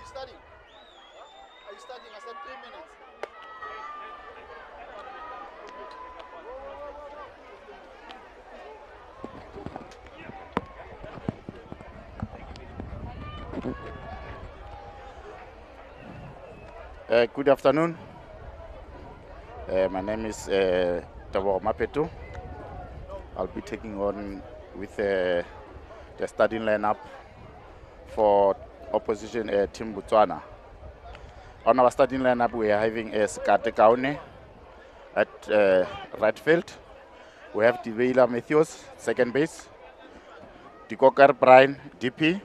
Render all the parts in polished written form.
studying? Are you studying? I said 3 minutes. Good afternoon. My name is Mapetu. I'll be taking on with the starting lineup for opposition Team Botswana. On our starting lineup, we are having Skate Kaune at right field. We have Diveila Matthews, second base. Dikokar Brian, DP.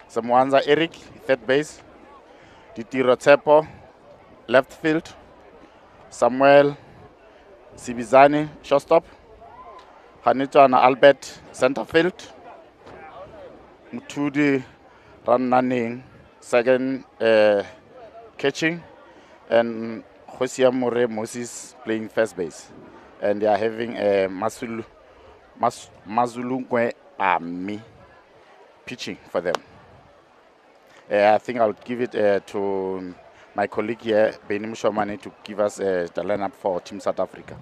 Samwanza Eric, third base. Ditiro Tsepo, left field. Samuel Sibizani, shortstop. Hanitwana Albert, center field. Mutudi Rannaning, second catching. And Hosia More Moses playing first base. And they are having Mazulungwe Ami pitching for them. I think I'll give it to my colleague here, Benim Shomani, to give us the lineup for Team South Africa.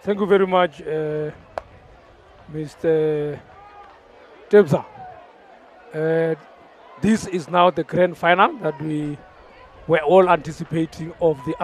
Thank you very much, Mr. Tebza. This is now the grand final that we were all anticipating of the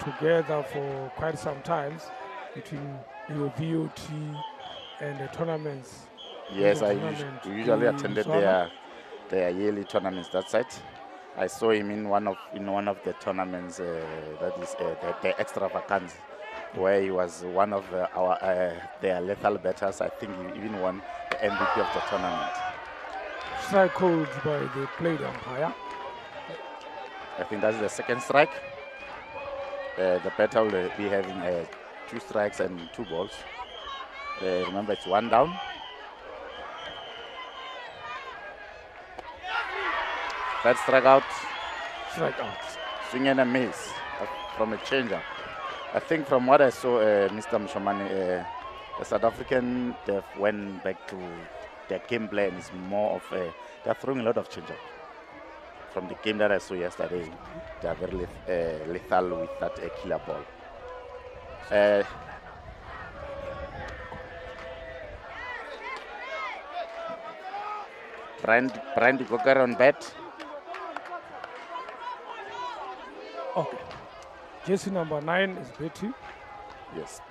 together for quite some time between the VOT and the tournaments. Yes, I usually attended their yearly tournaments that side. I saw him in one of the tournaments that is the extravaganza, where he was one of their lethal batters. I think he even won the MVP of the tournament. Strike called by the plate umpire. I think that's the second strike. The batter will be having 2 strikes and 2 balls. Remember, it's 1 down. Third strikeout. Strikeout. Swing and a miss from a changer. I think from what I saw, Mr. Mshomani, the South African, they went back to their game plan. Is more of they're throwing a lot of changeup. From the game that I saw yesterday, they are very lethal with that killer ball. Brian Dikoker on bat. Okay. Jersey number 9 is Betty. Yes.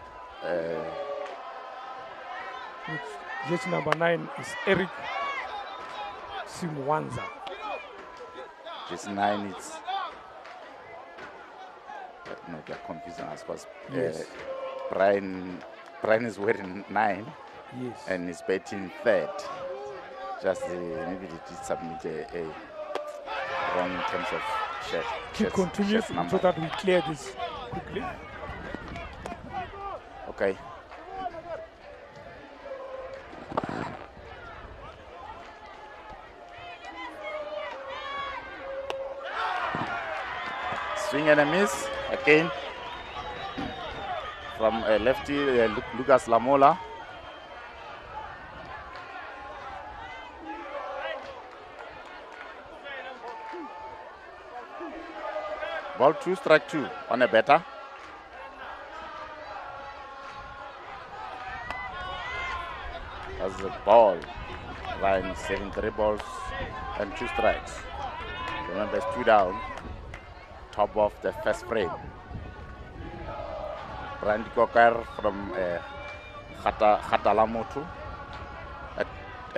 Jersey number 9 is Eric Simwanza. Jersey 9 is... No, they're confusing us because Yes. Brian is wearing 9 Yes. and is batting 3rd. Just maybe they did submit a wrong in terms of shirt. Keep continuing so that we clear this quickly. Okay. Swing and a miss again from lefty Lucas Lamola. Ball 2, strike 2 on a batter. As the ball, Ryan saving 3 balls and 2 strikes. Remember, it's 2 down. Top of the first frame. Randy Cocker from Khatalamotu at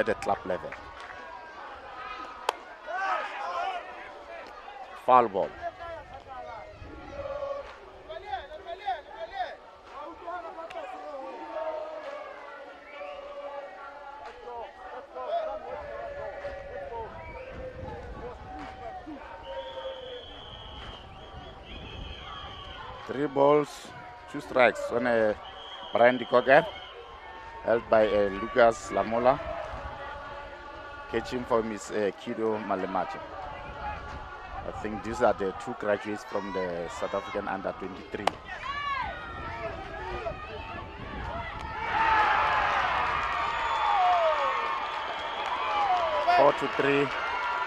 the club level. Foul ball. Three balls, 2 strikes on a Brian Dikoga, held by Lucas Lamola. Catching from his Kido Malemacha. I think these are the 2 graduates from the South African under 23. Four to 3,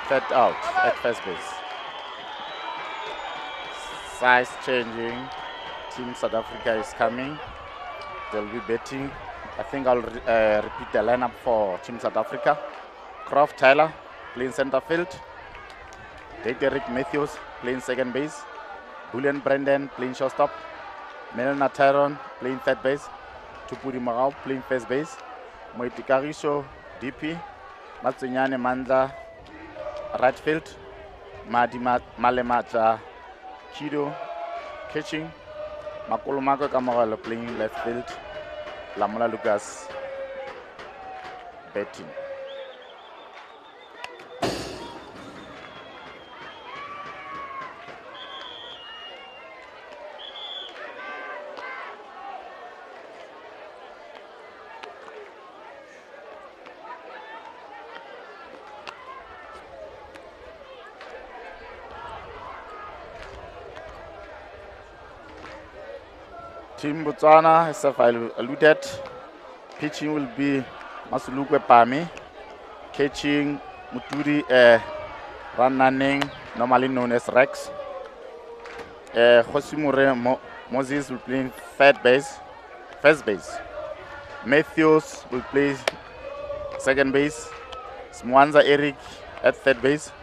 third out at first base. Size changing. Team South Africa is coming. They'll be betting. I think I'll repeat the lineup for Team South Africa. Croft Tyler playing center field. Derek Matthews playing second base. Bullion Brendan playing shortstop. Melina Tyron playing third base. Tupudi Marau playing first base. Moiti Karisho DP. Matsunyane Mandla right field. Madi Malemacha Kido catching. Makulumago Kamaralo playing left field. Lamola Lucas betting. Team Botswana, as I alluded, pitching will be Masulukwe Pami, catching Muturi Rananing, normally known as Rex. Josimure Moses will play first base. Matthews will play second base. Smwanza Eric at third base.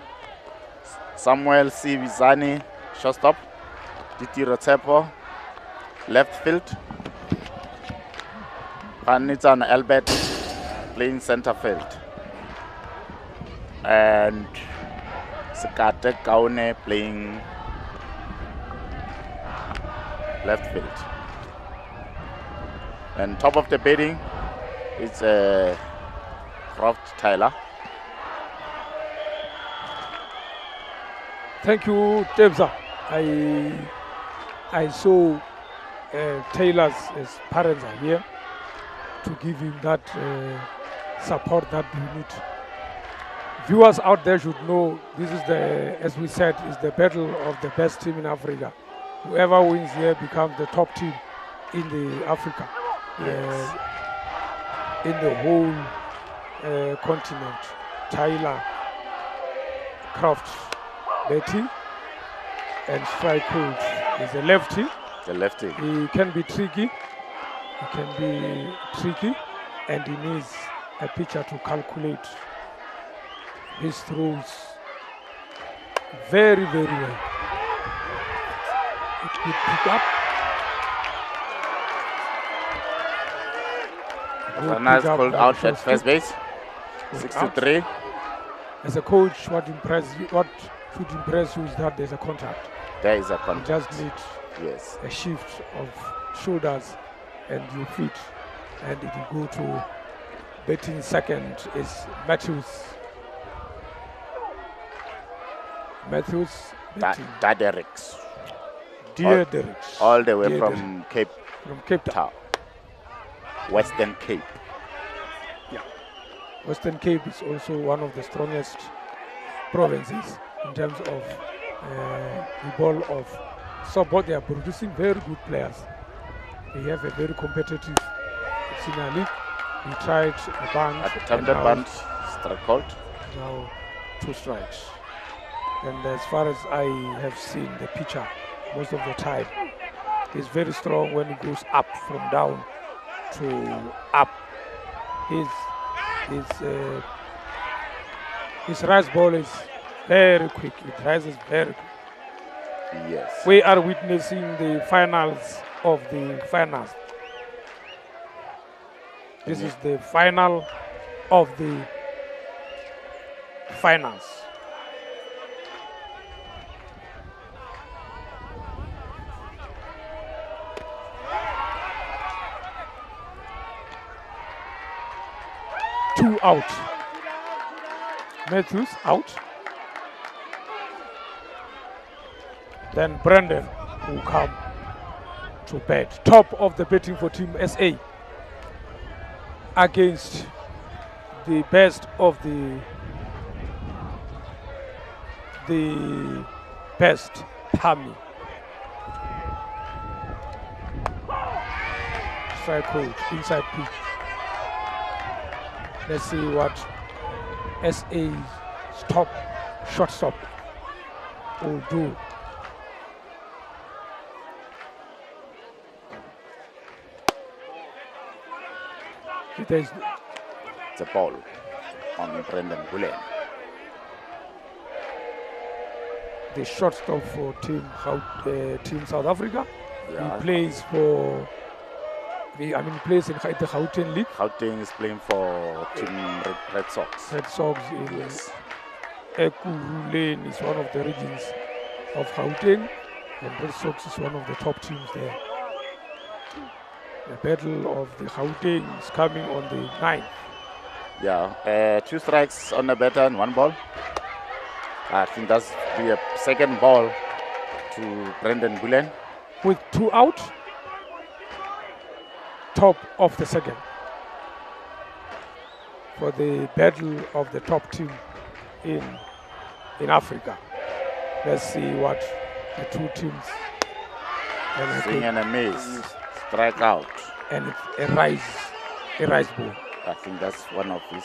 Samuel C. Vizani, shortstop. Diti Rotepo, left field. Panitsan Albert playing center field. And Sekate Kaune playing left field. And top of the bidding is Croft Tyler. Thank you, Tebza. I saw Taylor's parents are here to give him that support that we need. Viewers out there should know this is as we said, is the battle of the best team in Africa. Whoever wins here becomes the top team in the Africa, in the whole continent. Tyler, Croft, Betty, and strike coach is a lefty. The lefty. He can be tricky. And he needs a pitcher to calculate his throws very, very well. It could pick up. Nice called out at first base. 6-3. As a coach, what should impress you is that there's a contact. There is a contact. You just need a shift of shoulders and your feet, and it will go to betting second is Matthews. Derricks. Dear Derricks. All the way from Cape Town. Western Cape. Yeah. Western Cape is also one of the strongest provinces in terms of the ball of softball. They are producing very good players. They have a very competitive senior league. He tried a bunt. Attempted bunt, struck out. Now 2 strikes. And as far as I have seen the pitcher most of the time, he's very strong when he goes up from down to up. His rise ball is very quick. It rises very quick. Yes. We are witnessing the finals of the finals. This is the final of the finals. Two out. Matthews out. Then Brandon will come to bat. Top of the batting for Team SA against the best of the best Pami. Strike hold, inside pitch. Let's see what SA's shortstop will do. It's a ball on Brendan Bullen. The shortstop for Team South Africa. Yeah. He plays for. He plays in the Gauteng League. Gauteng is playing for Team Red Sox. Red Sox in Yes. Ekurhuleni is one of the regions of Gauteng, and Red Sox is one of the top teams there. The battle of the Gauteng is coming on the 9th. Yeah, 2 strikes on the batter and 1 ball. I think that's the second ball to Brendan Bullen. With 2 out, top of the second for the battle of the top team in Africa. Let's see what the 2 teams. Swing and a miss. Strike out. And it's a rise ball. I think that's one of his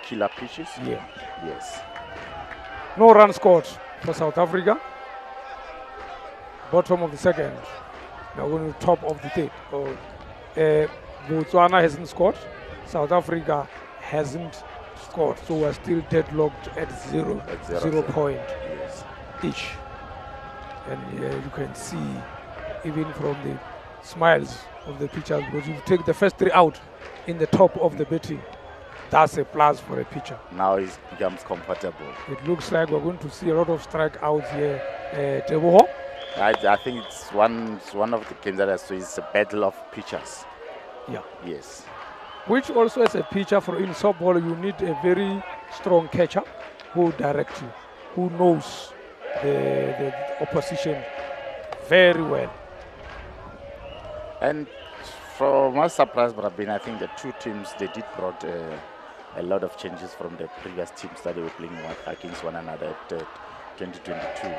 killer pitches. Yeah. Yes. No run scored for South Africa. Bottom of the second. Now going to top of the third. Botswana hasn't scored. South Africa hasn't scored. So we're still deadlocked at 0 point Yes. each. And you can see even from the smiles of the pitchers, because you take the first 3 out in the top of the batting, that's a plus for a pitcher. Now he becomes comfortable. It looks like we're going to see a lot of strikeouts here. Teboho. I think it's one of the games that I saw is a battle of pitchers. Yeah. Yes. Which also as a pitcher in softball, you need a very strong catcher who directs you, who knows the opposition very well. And from my surprise, Brabin, I think the 2 teams, they did brought a lot of changes from the previous teams that they were playing against one another at 2022.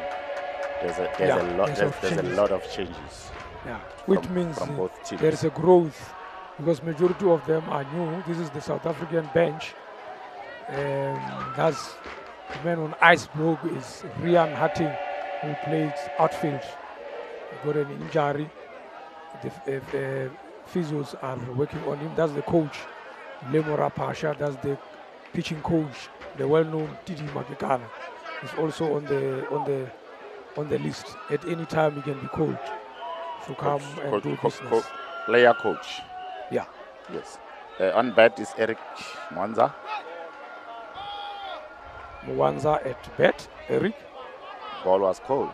There's a lot of changes. Yeah, which means from both teams. there is a growth, because majority of them are new. This is the South African bench. That's the man on Iceberg is Rian Hatting, who plays outfield. He got an injury. The physios are working on him. That's the coach, Lemora Pasha. That's the pitching coach, the well-known Titi Makekana. Is also on the list. At any time, he can be called to come and do business. Player coach. Yeah. Yes. On bat is Eric Mwanza. Mwanza at bat, Eric. Ball was called.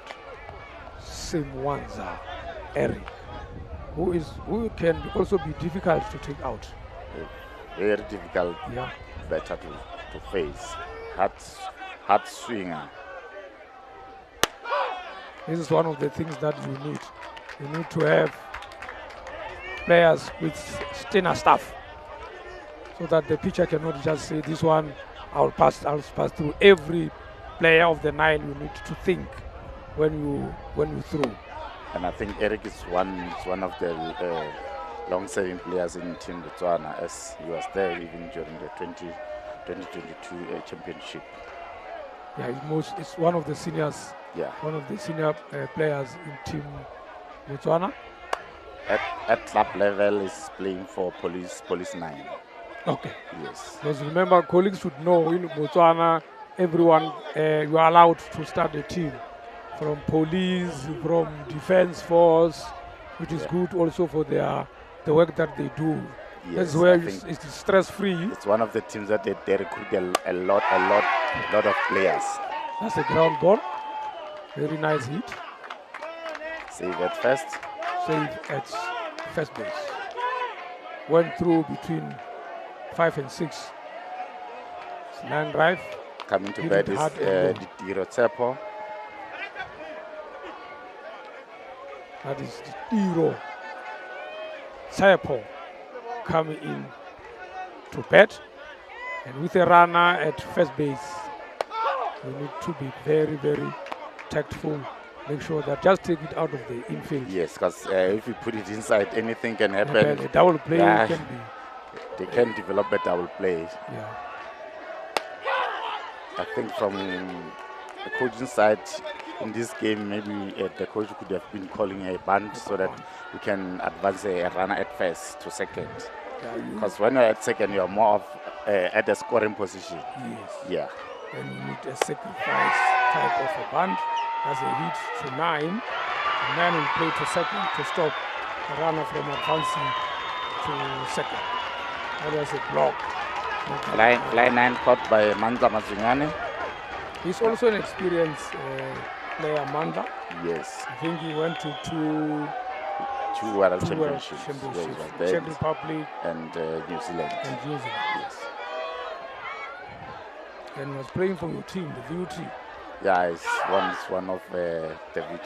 Mwanza, Eric, who can also be difficult to take out. Very difficult. Yeah. Batter to face. Hard swinger. This is one of the things that you need. You need to have players with stamina stuff, so that the pitcher cannot just say, this one I'll pass through. Every player of the 9 you need to think when you throw. And I think Eric is one of the long-serving players in Team Botswana, as he was there even during the 2022 championship. Yeah, it's one of the seniors. Yeah. One of the senior players in Team Botswana. At club level, is playing for Police 9. Okay. Yes. Because remember, colleagues should know in Botswana, everyone you are allowed to start a team, from police, from defense force, which is good also for the work that they do. Yes, That's where it's stress-free. It's one of the teams that they recruit a lot of players. That's a ground ball. Very nice hit. Save at first. Save at first base. Went through between 5 and 6. Line drive. Coming to bat is Didiro Tsepo. That is Didiro Tsepo coming in to bat. And with a runner at first base, we need to be very, very tactful. Make sure that just take it out of the infield. Yes, because if you put it inside, anything can happen. A double play can be. They can develop a double play. Yeah. I think from the coaching side in this game, maybe the coach could have been calling a bunt so that we can advance a runner at first to second. Because when you're at second, you're more of at the scoring position. Yes. Yeah. And you need a sacrifice type of a bunt. That's a hit to 9. And then will play to second to stop the runner from advancing to second. That was a block. Fly 9 caught by Manza Mazunyane. He's also an experienced player, Manda. Yes. I think he went to two World Championships. Czech Republic and New Zealand. Yes. And was playing for your team, the VUT. Yeah, it's one of the VUT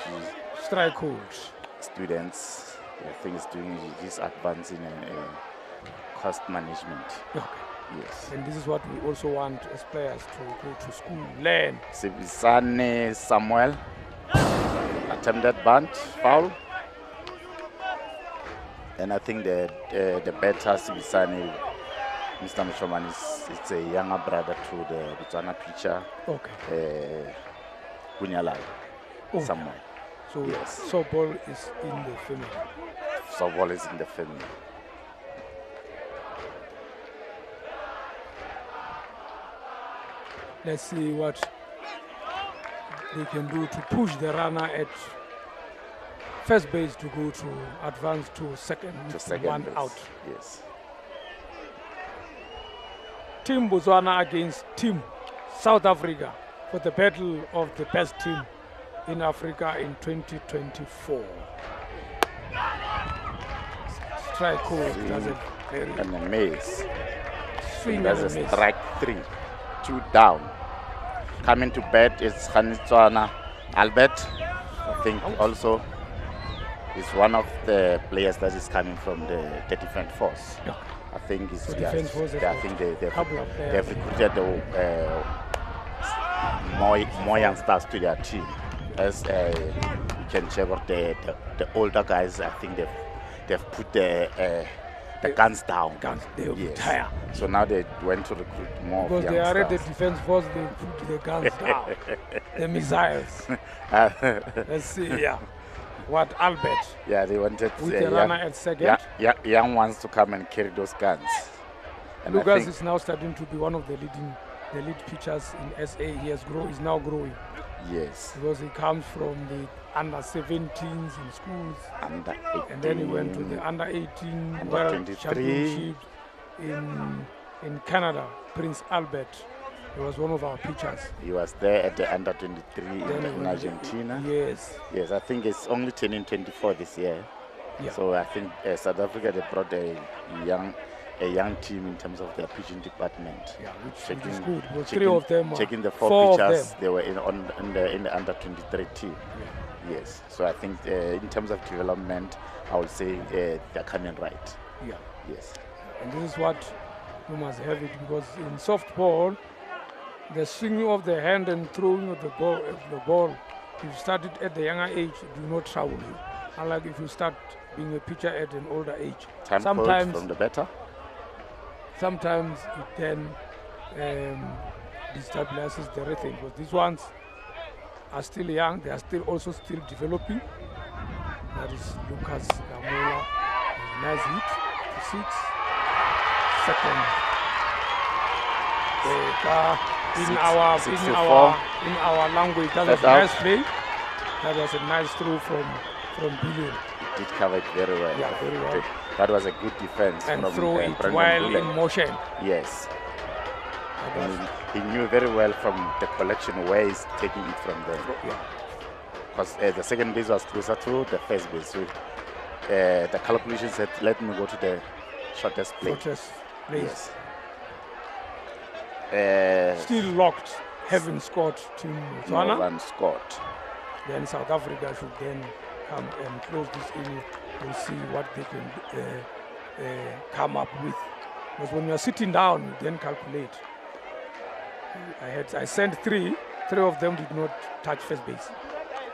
strikeholds students. I think he's doing his advance in cost management. Okay. Yes. And this is what we also want as players to go to school, learn. Sibisane Samuel attempted bunt, foul. And I think the better Sibisane, Mr. Moshoman, it's a younger brother to the Botswana pitcher. Okay. Kunyalai Samuel. So yes. Softball is in the family. Softball is in the family. Let's see what they can do to push the runner at first base to go to advance to second one base. Out. Yes. Team Botswana against Team South Africa for the battle of the best team in Africa in 2024. Strike code does it very and a maze. Swing That's and a miss. strike 3. 2 down. Coming to bat is Khanitswana Albert. I think also is one of the players that is coming from the defense force. Yeah. I think it's So defense force. I think they've recruited more youngsters to their team. As you can check out the older guys, I think they've put the guns down. They yes. retire. So now they went to recruit more because they are at the defense force, they put the guns down. The missiles. Let's see, yeah. What Albert? Yeah, they wanted with the runner at second. Young ones to come and carry those guns. And Lucas is now starting to be one of the lead pitchers in SA. He's now growing. Yes. Because he comes from the under 17s in schools. Under 18. And then he went to the under 18 World Championship in Canada. Prince Albert. He was one of our pitchers. He was there at the under 23 in Argentina. Yes. Yes, I think it's only turning 24 this year. Yeah. So I think South Africa, they brought a young team in terms of their pitching department. Yeah, which is good. Because 3 of them, checking the four pitchers, they were in the under 23 team. Yeah. Yes. So I think in terms of development, I would say they're coming right. Yeah. Yes. And this is what you must have it, because in softball, the swinging of the hand and throwing of the ball, if you start it at the younger age, it will not trouble you. Unlike if you start being a pitcher at an older age. Sometimes from the better. Sometimes it then destabilizes the rhythm. Because these ones are still young, they are still developing. That is Lucas Gamola. Nice hit to 6. Second. In our language, that was a nice play. That was a nice throw from Billy. He did cover it very well. Yeah, very well. That was a good defense. And from, throw it Brendan while Bullock. in motion. Yes. And he knew very well from the collection where he's taking it from there. Yeah. Because the second base was closer to the first base. So the calculation said, let me go to the shortest place. Shortest place. Yes. Still locked, having scored Team Botswana. No one scored. Then South Africa should then come and close this in and see what they can come up with. Because when you're sitting down, you then calculate. I sent 3. 3 of them did not touch first base.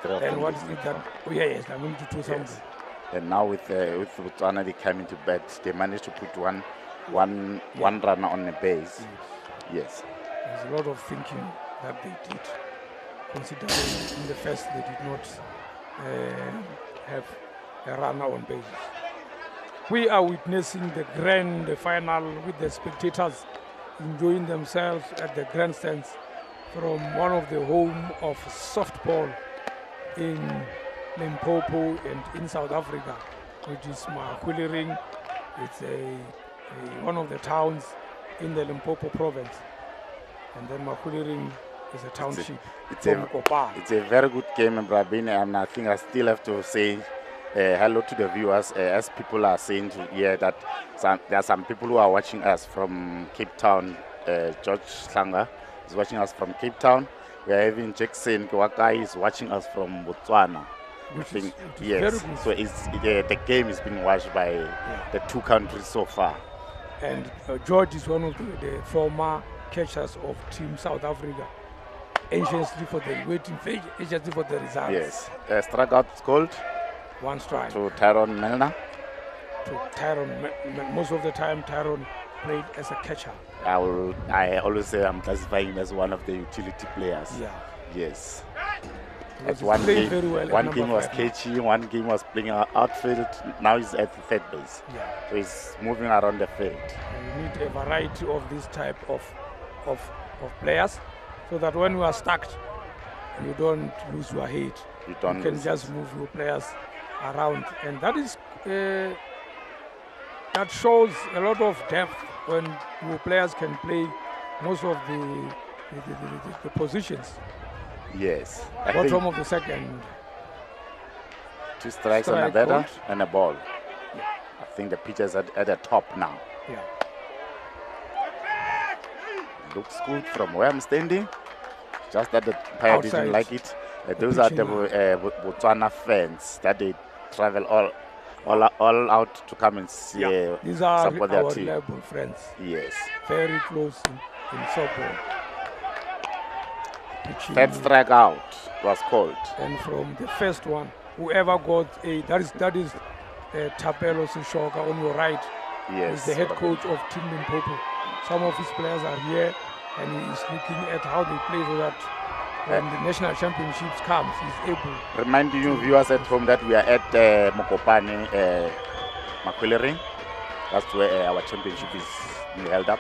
And what is it that? Oh yeah, yes, I'm going to do something. Yes. And now with Botswana, they came into bat. They managed to put one runner on the base. Yes. There's a lot of thinking that they did, considering in the first they did not have a runner on base. We are witnessing the grand final with the spectators enjoying themselves at the grandstands from one of the home of softball in Limpopo and in South Africa, which is Mokopane. It's one of the towns in the Limpopo province, and then Mokopane is a township. It's a very good game, Brabine, and I think I still have to say hello to the viewers, as people are saying here that there are some people who are watching us from Cape Town. George Slanga is watching us from Cape Town. We are having Jackson Kawakai is watching us from Botswana. Yes, so the game has been watched by the 2 countries so far. And George is one of the former catchers of Team South Africa, anxiously for the results. Yes, strikeout called. 1 strike. To Tyrone Milner. Most of the time Tyrone played as a catcher. I always say I'm classifying him as one of the utility players. Yeah. Yes. Because one game, very well one game was catching, one game was playing outfield. Now he's at the third base. Yeah. So he's moving around the field. And you need a variety of this type of players, so that when you are stuck, you don't lose your head. You can just move your players around, and that is that shows a lot of depth when your players can play most of the positions. Yes. Bottom of the second. 2 strikes on a batter and a ball. Yeah. I think the pitcher's at the top now. Yeah. Looks good from where I'm standing. Just that the umpire didn't like it. Those are the Botswana fans that they travel all out to come and see. Yeah. These are our team. reliable friends. Yes. Very close in softball. 3rd strikeout was called. And from the first one, whoever got that is Tapelo Sishoka on your right. Yes. He's the head coach of Team Limpopo. Some of his players are here, and he is looking at how they play so that when the national championships comes, he's able. Reminding you viewers at home that we are at Mokopane, Mokopane. That's where our championship is being held up.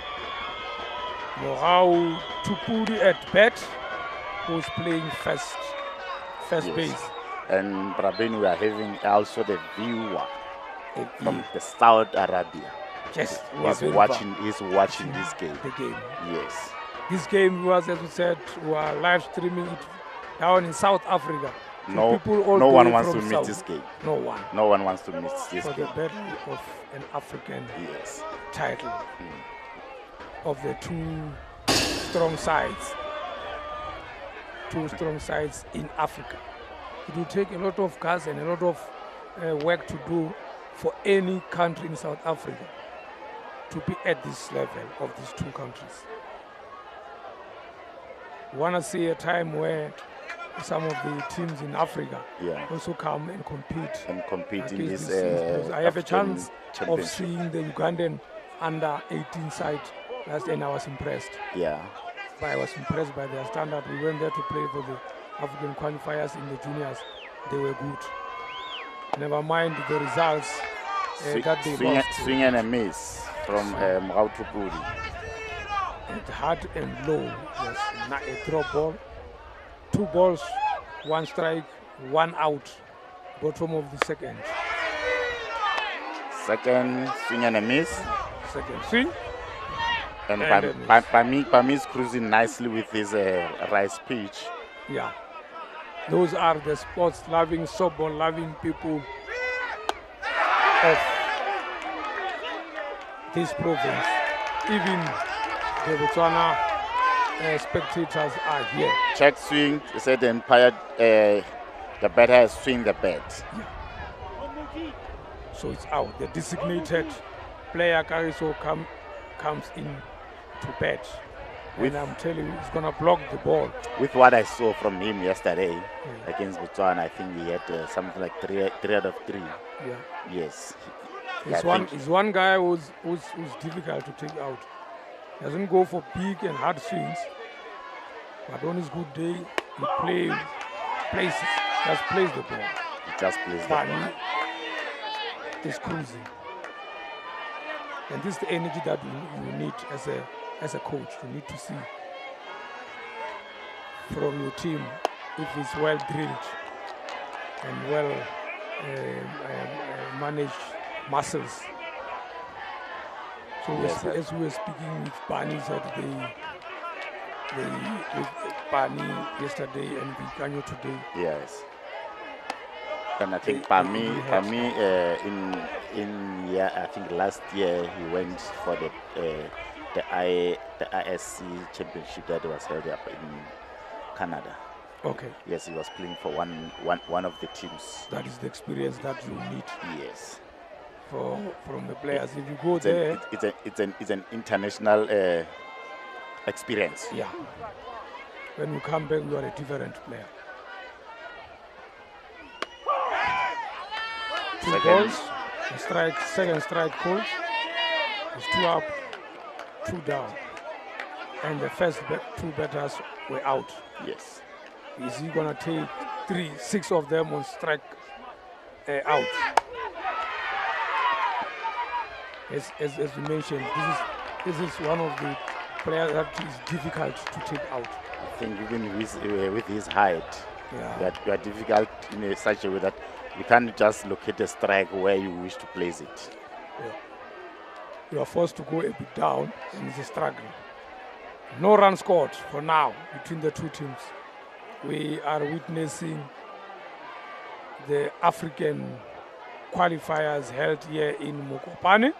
Morau Tupuri at bat, who's playing first base. And Brabin, we are having also the viewer from the Saudi Arabia. Yes, he's watching this game. The game. Yes. This game was, as we said, we are live streaming it down in South Africa. So no one wants to miss this game. No one. No one wants to miss this game. For the battle of an African title of the 2 strong sides. 2 strong sides in Africa. It will take a lot of guts and a lot of work to do for any country in South Africa to be at this level of these 2 countries. We want to see a time where some of the teams in Africa also come and compete in this. I have a chance of seeing the Ugandan under 18 side last, and I was impressed. Yeah. but I was impressed by their standard. We went there to play for the African qualifiers in the juniors. They were good. Never mind the results that they lost. Swing and a miss from Waterberg. At hard and low, yes, not a drop ball. 2 balls, 1 strike, 1 out. Bottom of the second. Second swing and a miss. Second swing. And Pami is cruising nicely with his rice pitch. Yeah. Those are the sports-loving, softball-loving people of this province. Even the Botswana spectators are here. Check swing, he said the umpire, the batter has swing the bat. Yeah. So it's out. The designated player Kariso comes in to bat. And I'm telling you, he's going to block the ball. With what I saw from him yesterday against Botswana, I think he had something like 3 out of 3. Yeah. Yes. He's one guy who's difficult to take out. He doesn't go for big and hard swings, but on his good day, he plays the ball. He just plays the ball. He's cruising. And this is the energy that you need as a coach. You need to see from your team if it's well drilled and well managed muscles. So as we were speaking with Bani, with Bani yesterday and Vikanyo today. Yes. And I think Pami I think last year he went for the ISC championship that was held up in Canada. Okay. Yes, he was playing for one of the teams. That is the experience that you need. Yes. From the players, if you go there, it's an international experience. Yeah. When you come back, you are a different player. 2 balls, second strike called. It's 2 up, 2 down, and the first 2 batters were out. Yes. Is he gonna take 6 of them on strike out? As you mentioned, this is one of the players that is difficult to take out. I think even with his height, you are difficult in such a way that you can't just locate a strike where you wish to place it. Yeah. You are forced to go a bit down, and it's a struggle. No run scored for now between the 2 teams. We are witnessing the African qualifiers held here in Mokopane,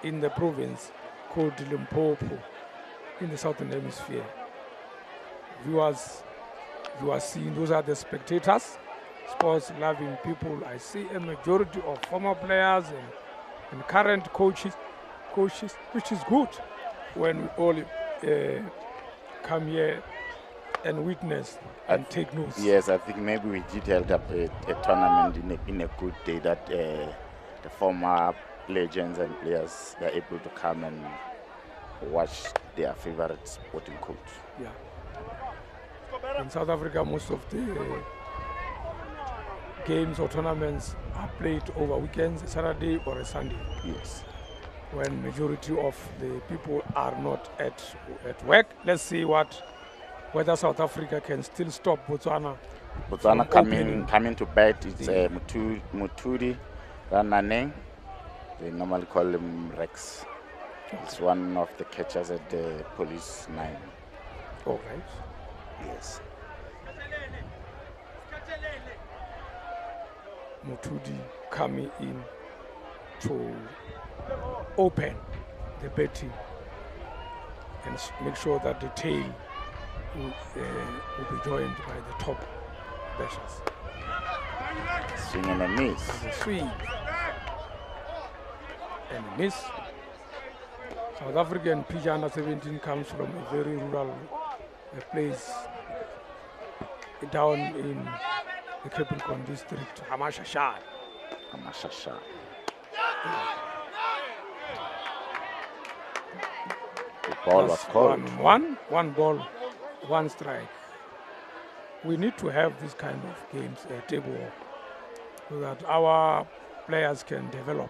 in the province called Limpopo, in the southern hemisphere. Viewers, you are seeing, those are the spectators, sports-loving people. I see a majority of former players and current coaches, which is good when we all come here and witness and take notes. Yes, I think maybe we did held up a tournament in a good day that the former legends and players are able to come and watch their favorite sporting coach. Yeah. In South Africa, most of the games or tournaments are played over weekends, a Saturday or a Sunday. Yes. When majority of the people are not at work. Let's see whether South Africa can still stop Botswana. Botswana coming to bat. It's Mutudi Ranane. They normally call him Rex. He's one of the catchers at the police 9. All right. Yes. Mutudi coming in to open the betting and make sure that the tail will be joined by the top batters. Swing and a miss. And a swing and a miss. South African PG under 17 comes from a very rural place down in the Capricorn district, Hamashasha. Ball was called. 1-1, 1 ball, 1 strike. We need to have this kind of games, table, so that our players can develop.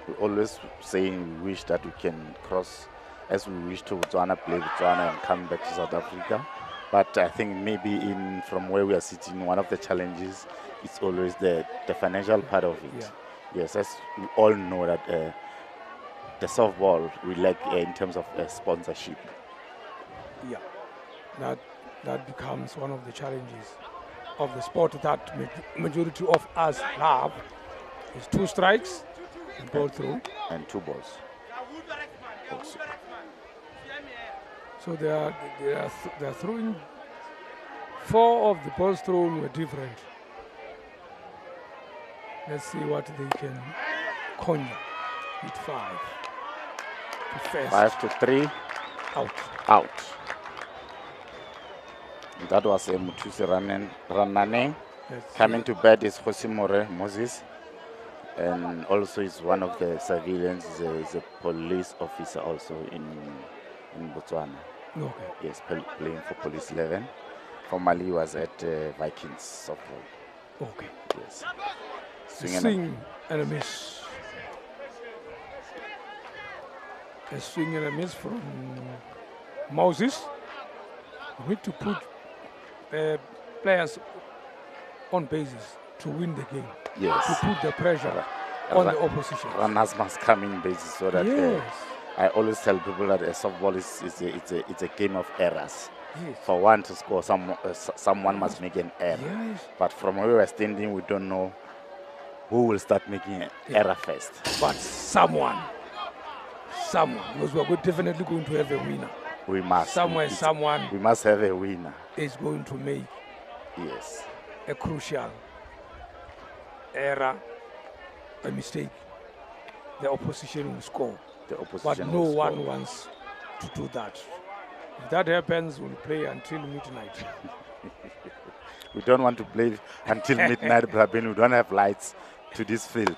We always saying we wish that we can cross, as we wish to Botswana, play Botswana and come back to South Africa. But I think maybe from where we are sitting, one of the challenges is always the financial part of it. Yeah. Yes, as we all know that the softball we lack in terms of sponsorship. Yeah, that becomes one of the challenges of the sport that majority of us have. Is 2 strikes and ball through. And 2 balls. Also. So they are throwing 4 of the balls thrown were different. Let's see what they can conjure. Hit 5. To first. 5 to 3. Out. That was Mutusi Ranane. Coming to bat is Josimore Moses. And also is one of the civilians, is a police officer also in Botswana. Okay. Yes, playing for Police 11. Formerly he was at Vikings Softball. Okay. Yes. Swing and a miss. A swing and a miss from Moses. We need to put players on bases to win the game. Yes. To put the pressure on the opposition. Runners must come in bases so that Yes. I always tell people that a softball it's a game of errors. Yes. For one to score, someone must make an error. Yes. But from where we're standing, we don't know who will start making an error first. But someone, because we're definitely going to have a winner. We must. Someone We must have a winner. is going to make Yes. a crucial error, a mistake. The opposition will score. The opposition But no will one score. wants to do that. If that happens, we'll play until midnight. We don't want to play until midnight, but we don't have lights to this field.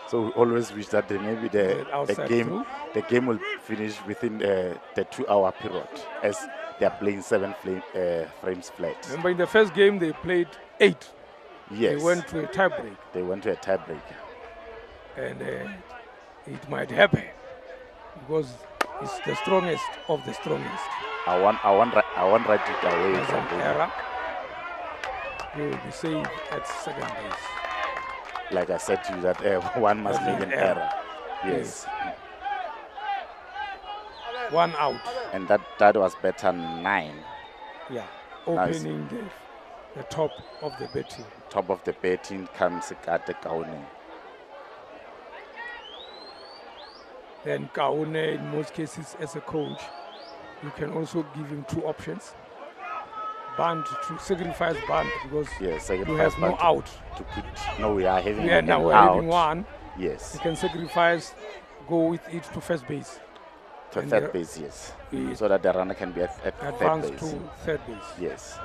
So we always wish that maybe the game will finish within the 2-hour period, as they are playing 7 frames flat. Remember, in the first game, they played 8. Yes. They went to a tiebreak. They went to a tiebreak. And it might happen because it's the strongest of the strongest. I want right it away There's from an them. error. He will be saved at second base. Like I said to you, that one must There's make an an error. error. Yes. 1 out. And that was better 9. Yeah. Nice. Opening the top of the betting. Top of the betting comes Kate Kaune. Then Kaune, in most cases, as a coach, you can also give him 2 options. Bunt, to sacrifice bunt, because Yes, you have no out. To put, no, we are having Yeah, an now we're out. having 1. Yes. You can sacrifice, go with it to first base. To And third the- base, yes. Yes. So that the runner can be at third Advance base. to third base. Yes.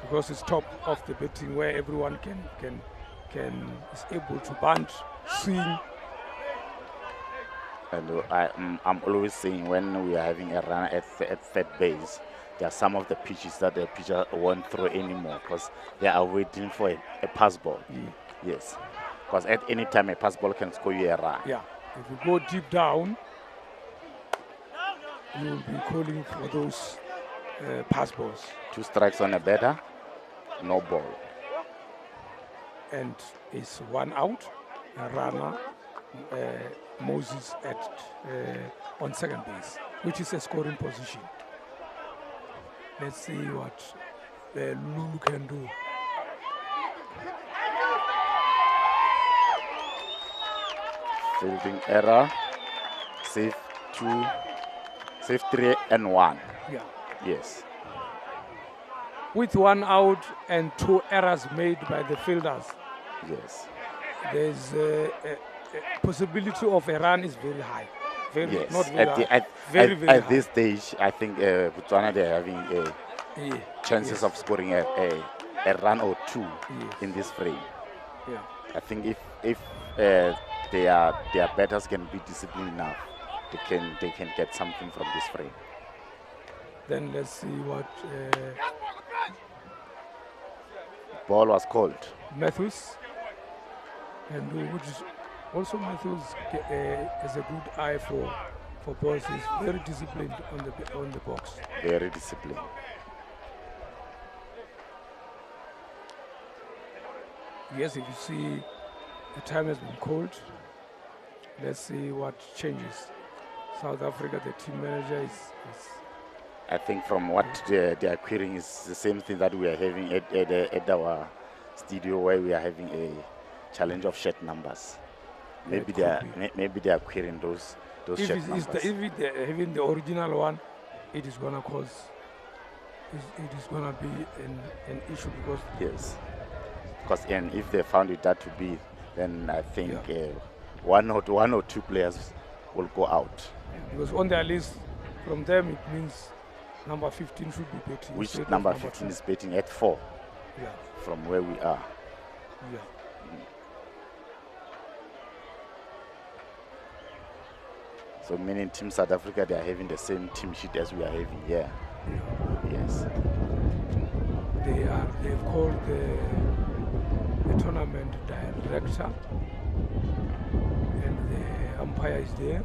Because it's top of the betting where everyone is able to bunt, swing. And I'm always saying when we are having a runner at third base, there are some of the pitches that the pitcher won't throw anymore because they are waiting for a pass ball. Yes. Because at any time a pass ball can score you a run. Yeah. If you go deep down, you will be calling for those pass balls. 2 strikes on a batter, no ball. And it's 1 out. A runner, Moses on second base, which is a scoring position. Let's see what Lulu can do. Fielding error, save 3 and 1. Yeah. Yes. With 1 out and 2 errors made by the fielders, Yes. there's a possibility of a run is very high. Yes. Not very high. At very high. this stage, I think Botswana, they're having Yeah. chances Yes. of scoring a run or 2 Yes. in this frame. Yeah. I think if their batters can be disciplined enough, they can get something from this frame. Then let's see what Ball was called. Matthews, and which is also Matthews has a good eye for balls. He's very disciplined on the box. Very disciplined. Yes, if you see the time has been called, let's see what changes. South Africa, the team manager is I think from what they are querying is the same thing that we are having at our studio, where we are having a challenge of shirt numbers. Maybe maybe they are querying those shirt numbers. If they're having the original one, it is gonna cause. It is gonna be an issue because yes, because and if they found it that to be, then I think one or two players will go out. Because on their list, from them it means number 15 should be betting. Which number 15 is betting at 4? Yeah. From where we are. Yeah. So meaning Team South Africa, they are having the same team sheet as we are having here. Yeah. Yes. They've called the tournament director, and the umpire is there.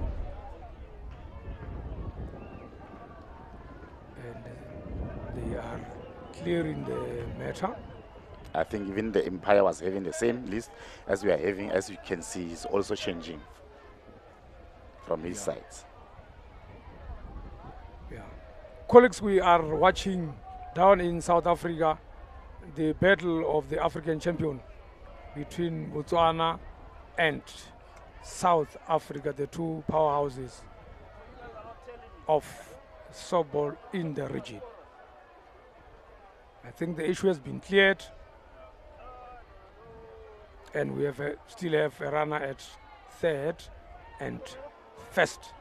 And they are clearing the matter. I think even the umpire was having the same list as we are having. As you can see, he's also changing from his sides. Yeah. Colleagues, we are watching down in South Africa the battle of the African champion between Botswana and South Africa, the two powerhouses of softball in the region. I think the issue has been cleared, and we have still have a runner at third and first,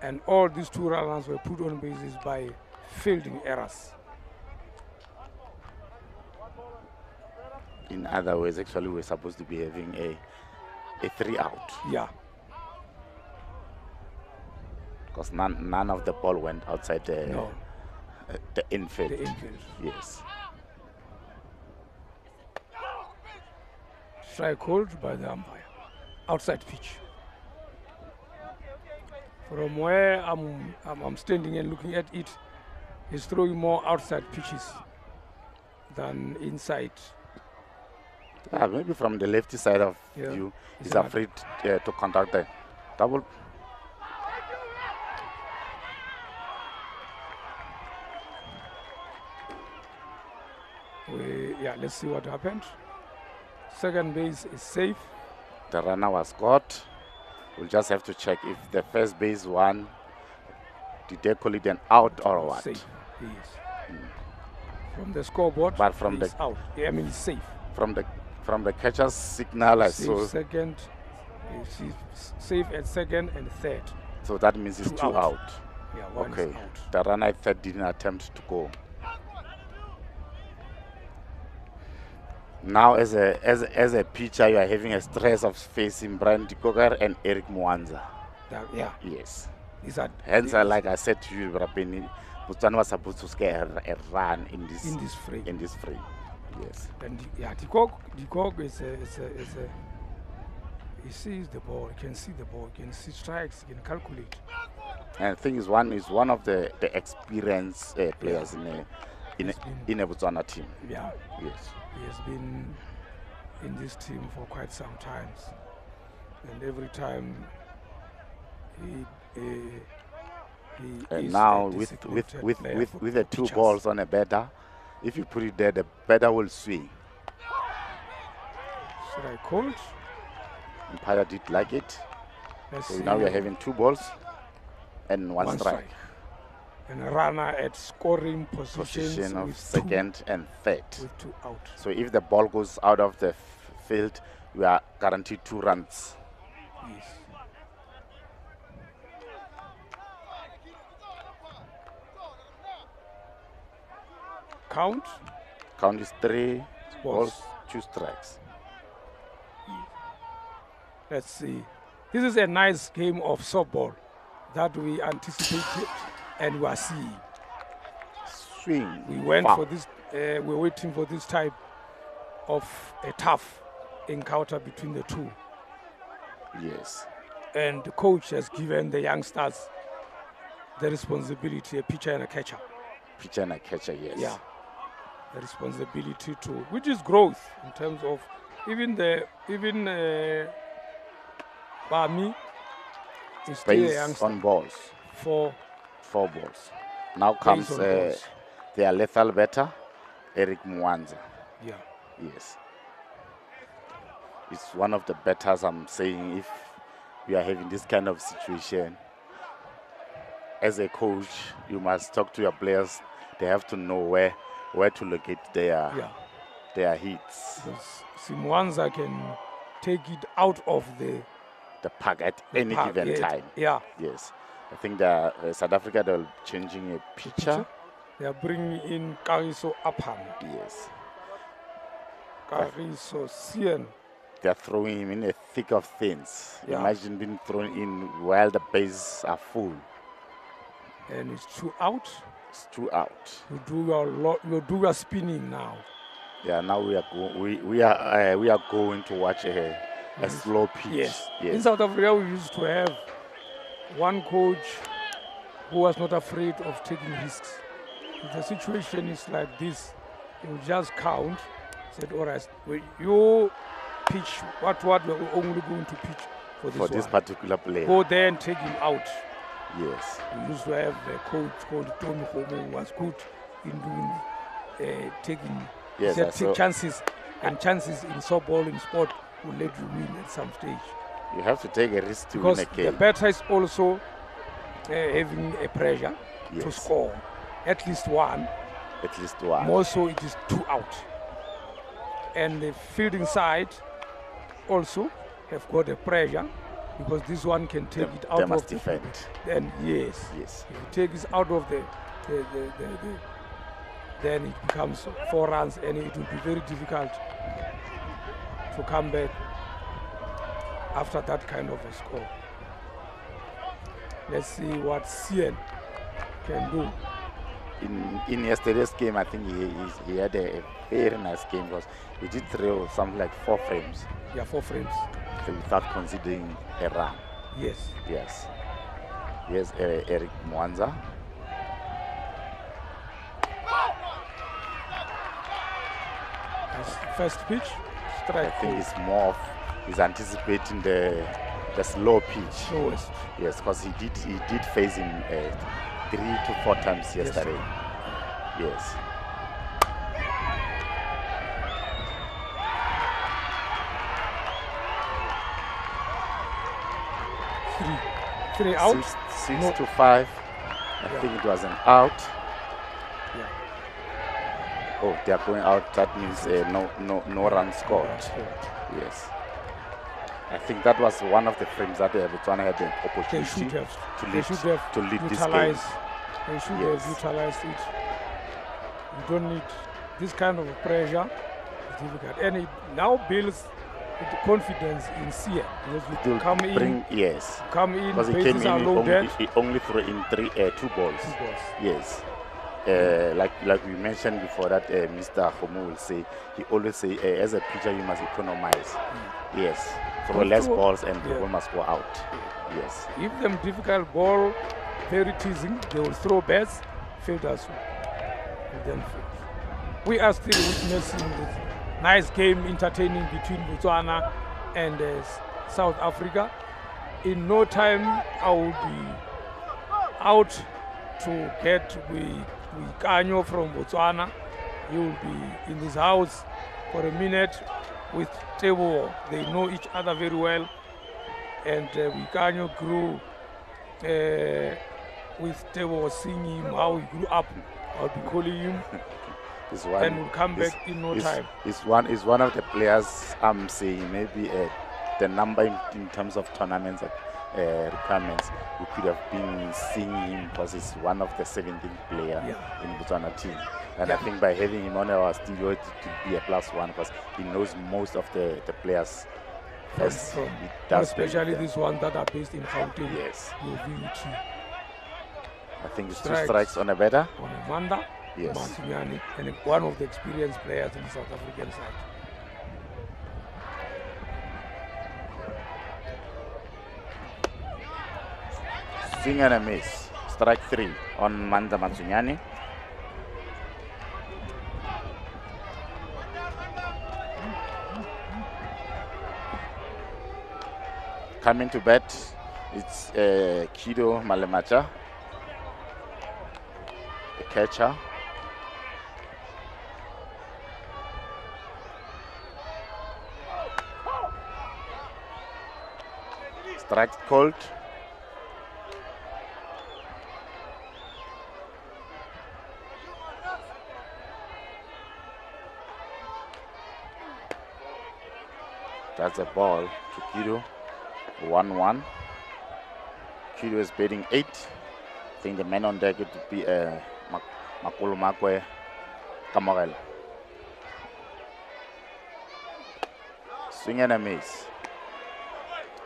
and all these two runners were put on bases by fielding errors. In other words, actually, we're supposed to be having a 3 out. Yeah. Because none of the ball went outside the infield. The infield. Yes. Strike called by the umpire. Outside pitch. From where I'm standing and looking at it, he's throwing more outside pitches than inside. Maybe from the lefty side of you, he's afraid to contact the double. Let's see what happened. Second base is safe. The runner was caught. We'll just have to check if the first base won. Did they call it an out or what? Safe. Yes. From the scoreboard, but from the out. Yeah, I mean it's safe. From the catcher's signal, I saw second. Safe at second and third. So that means it's two out. Yeah, one okay. Is out. The runner at third didn't attempt to go. Now, as a pitcher, you are having a stress of facing Brian Dikogar and Eric Mwanza. Yes. Hence, like I said to you, Rapini, Botswana was supposed to scare a run in this frame. Yes. And Dikog is he sees the ball, he can see the ball, he can see strikes, he can calculate. And the thing is, one of the experienced players in a Botswana team. Yeah. Yes. He has been in this team for quite some time, and every time he and now with the two balls on a batter, if you put it there, the batter will swing. Should I call it? Umpire did like it. So now we are having 2 balls and one strike. And a runner at scoring position of second and third. With 2 out. So if the ball goes out of the field, we are guaranteed 2 runs. Yes. Count is 3 balls, 2 strikes. Let's see. This is a nice game of softball that we anticipated and we are seeing. swing. We went foul. for this. We're waiting for this type of a tough encounter between the two. Yes. And the coach has given the youngsters the responsibility, a pitcher and a catcher. Pitcher and a catcher, yes. Yeah. The responsibility to, which is growth in terms of Bami is still a Base youngster. on balls. For 4 balls. Now comes on balls. their lethal batter, Eric Mwanza. Yeah. Yes. It's one of the batters. I'm saying if we are having this kind of situation, as a coach, you must talk to your players. They have to know where to locate their hits. Because Simwanza can take it out of the park at any park, given time. Yeah. Yes. I think that South Africa, they're changing a pitcher. They are bringing in Kariso Apham. Yes. Kariso Sien. They're throwing him in the thick of things. Yeah. Imagine being thrown in while the bases are full. And it's 2 out. It's 2 out. You do your spinning now. Yeah, now we are going to watch a slow pitch. Yes. Yes. In South Africa, we used to have one coach who was not afraid of taking risks. If the situation is like this, he will just count. Said, all right, you pitch what we're only going to pitch for this particular player. Go there and take him out. Yes. We used to have a coach called Tony Homo who was good in doing taking take chances, and chances in softball in sport will let you win at some stage. You have to take a risk to because win a game. The batter is also having a pressure to score at least one. At least one. More so, it is 2 out. And the fielding side also have got a pressure because this one can take it out they of must the defend. Then yes. If you take it out of the then it becomes 4 runs, and it will be very difficult to come back after that kind of a score. Let's see what Sien can do. In yesterday's game, I think he had a very nice game because he did throw something like 4 frames. Yeah, 4 frames. Without considering a run. Yes. Yes. Yes, Eric Mwanza. First pitch, strike. I think it's more of he's anticipating the slow pitch. Slowest. Yes, because he did face him 3 to 4 times yesterday. Yes. Three out. 6 to 5. I think it was an out. Yeah. Oh, they are going out. That means no run scored. Yes. I think that was one of the frames that Botswana had the opportunity to lead this game. They should have utilized it. You don't need this kind of pressure. It's difficult. And it now builds the confidence in Sia. Because you come in. Because he came in, he only threw in 2 balls. Yes. Like we mentioned before that Mr. Homo will say, he always say, as a pitcher you must economize. Yes. Throw less balls and the ball must go out. Yes. Give them difficult ball, very teasing, they will throw bats, fielders will then field. We are still witnessing this nice game, entertaining between Botswana and South Africa. In no time I will be out to get Wikanyo from Botswana. He will be in his house for a minute with Tebo. They know each other very well, and Wikanyo grew with Tebo, seeing him how he grew up. I'll be calling him and will come back in no time. Is one of the players I'm saying maybe the number in terms of tournaments requirements we could have been seeing him because he's one of the 17th player in Botswana team. And I think by having him on our studio it could be a +1 because he knows most of the players. Especially this one that are based in Gauteng. Yes. UVT. I think it's 2 strikes on a batter. On a Manda. Yes. Masunyani, and one of the experienced players in the South African side. Swing and a miss. Strike 3 on Manda Matsunyani. Coming to bat, it's Kido Malemacha, the catcher. Strike called. That's a ball to Kido. 1-1. Kido is batting 8. I think the man on deck would be Makolo Makwe Kamorel. Swing and a miss.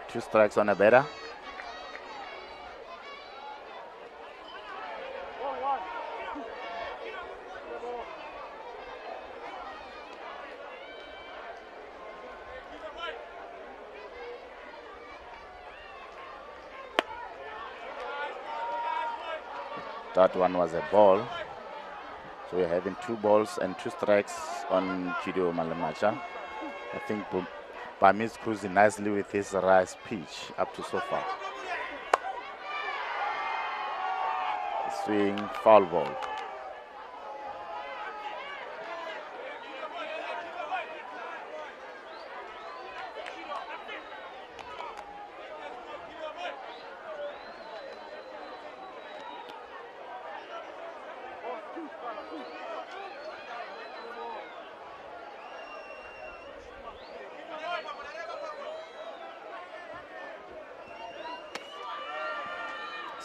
2 strikes on a batter. That one was a ball. So we're having 2 balls and 2 strikes on Kido Malemacha. I think Bami's cruising nicely with his rise pitch up to so far. Swing, foul ball.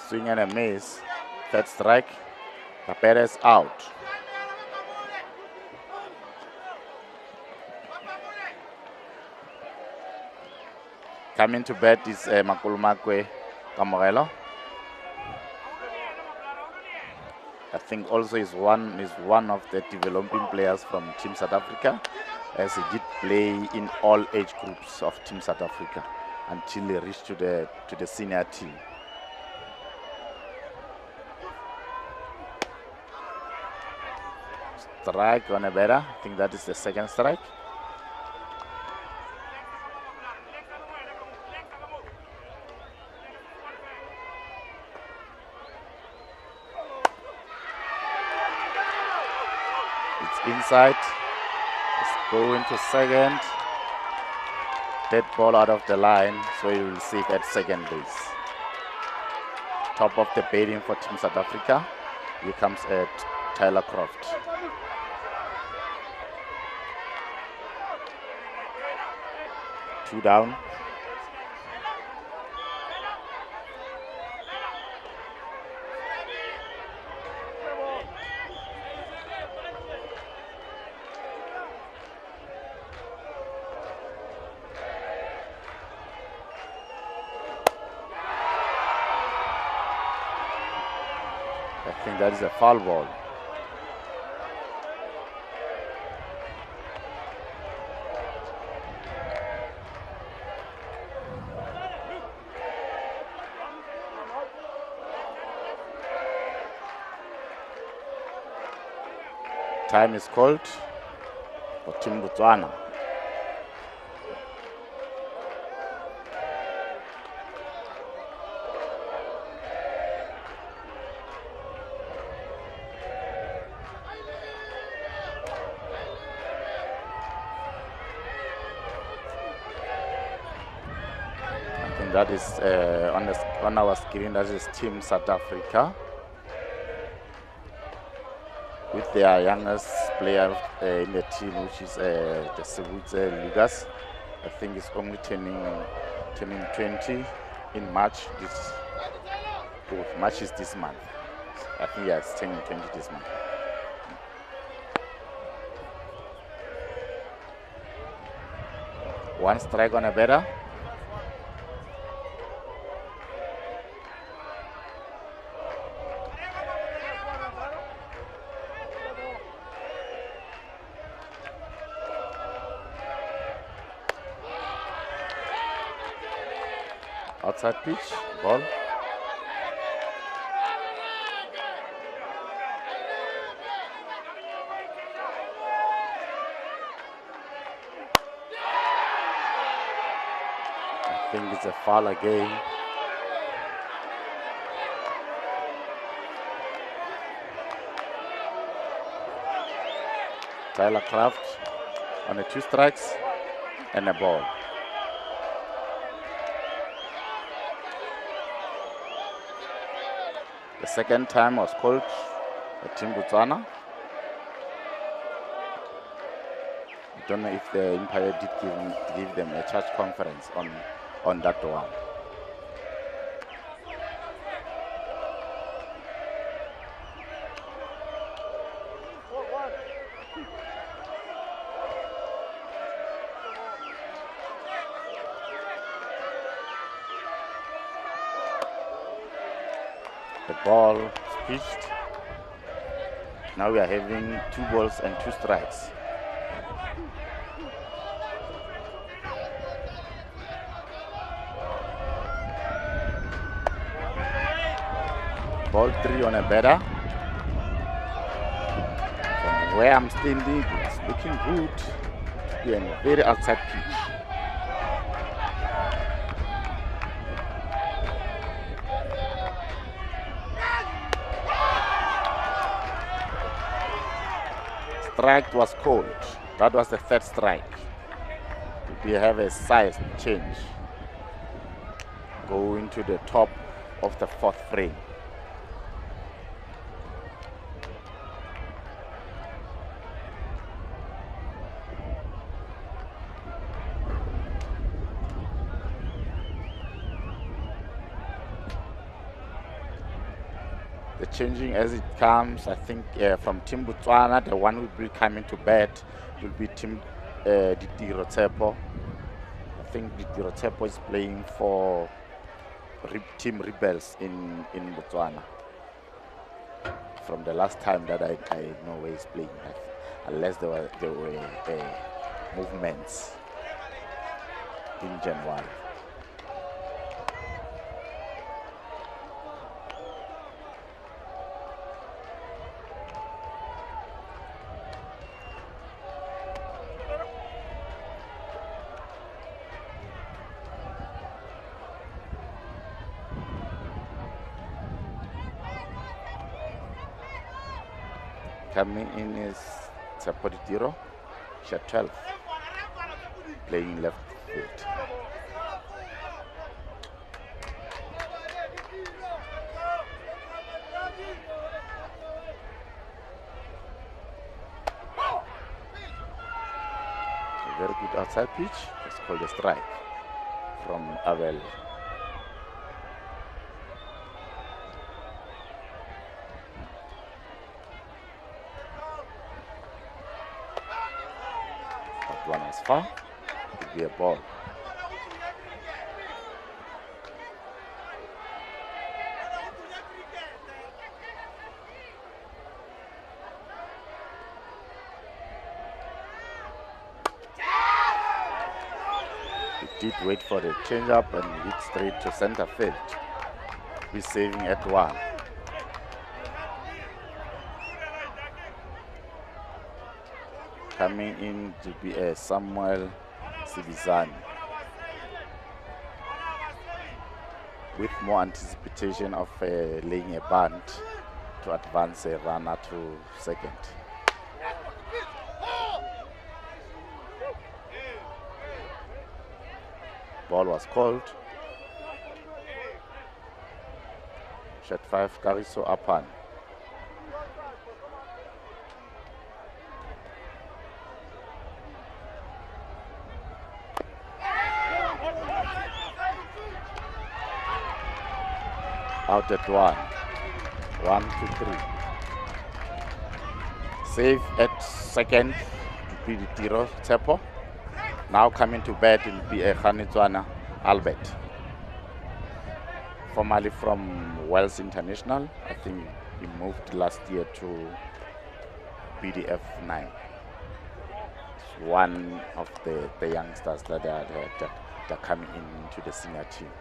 Swing and a miss. 3rd strike. Perez out. Coming to bat is Makulumakwe Kamorelo. I think also is one of the developing players from Team South Africa, as he did play in all age groups of Team South Africa until he reached to the senior team. Strike on a batter. I think that is the 2nd strike. It's inside. It's going to 2nd. Dead ball out of the line, so he will save at 2nd base. Top of the batting for Team South Africa. Here comes Tyler Croft. Two down. I think that is a foul ball. Time is called for Team Botswana. I think that is on our screen. That is Team South Africa, with their youngest player in the team, which is Decisive Lucas. I think he's only turning 20 in March. March is this month. I think he's turning 20 this month. One strike on a batter. Outside pitch, ball. I think it's a foul again. Tyler Kraft on the 2 strikes and a ball. The second time was called at Team Botswana. I don't know if the umpire did give them a charge conference on that one. The ball is pitched. Now we are having 2 balls and 2 strikes. Ball 3 on a batter. From where I'm standing, it's looking good. To be a very outside pitch. Strike was called. That was the 3rd strike. We have a size change. Going to the top of the 4th frame. The changing as it comes, I think from Team Botswana, the one will be coming to bat will be Team Ditiro Tsepo. I think Ditiro Tsepo is playing for Team Rebels in Botswana. From the last time that I know where he's playing, unless there were movements in January. Coming in is Sapoditiro, shot 12, playing left field. A very good outside pitch. It's called a strike from Abel. One as far, it will be a ball. It did wait for the change-up and hit straight to center field. We're saving at 1. Coming in to be a Samuel Sibizani with more anticipation of laying a bunt to advance a runner to second. Ball was called. Shot 5, Kariso Apan. Out at 1. 1, 2, 3. Save at second will be Ditiro Tsepo. Now coming to bat will be a Khanitswana Albert. Formerly from Wales International. I think he moved last year to BDF 9. It's one of the youngsters that are coming into the senior team.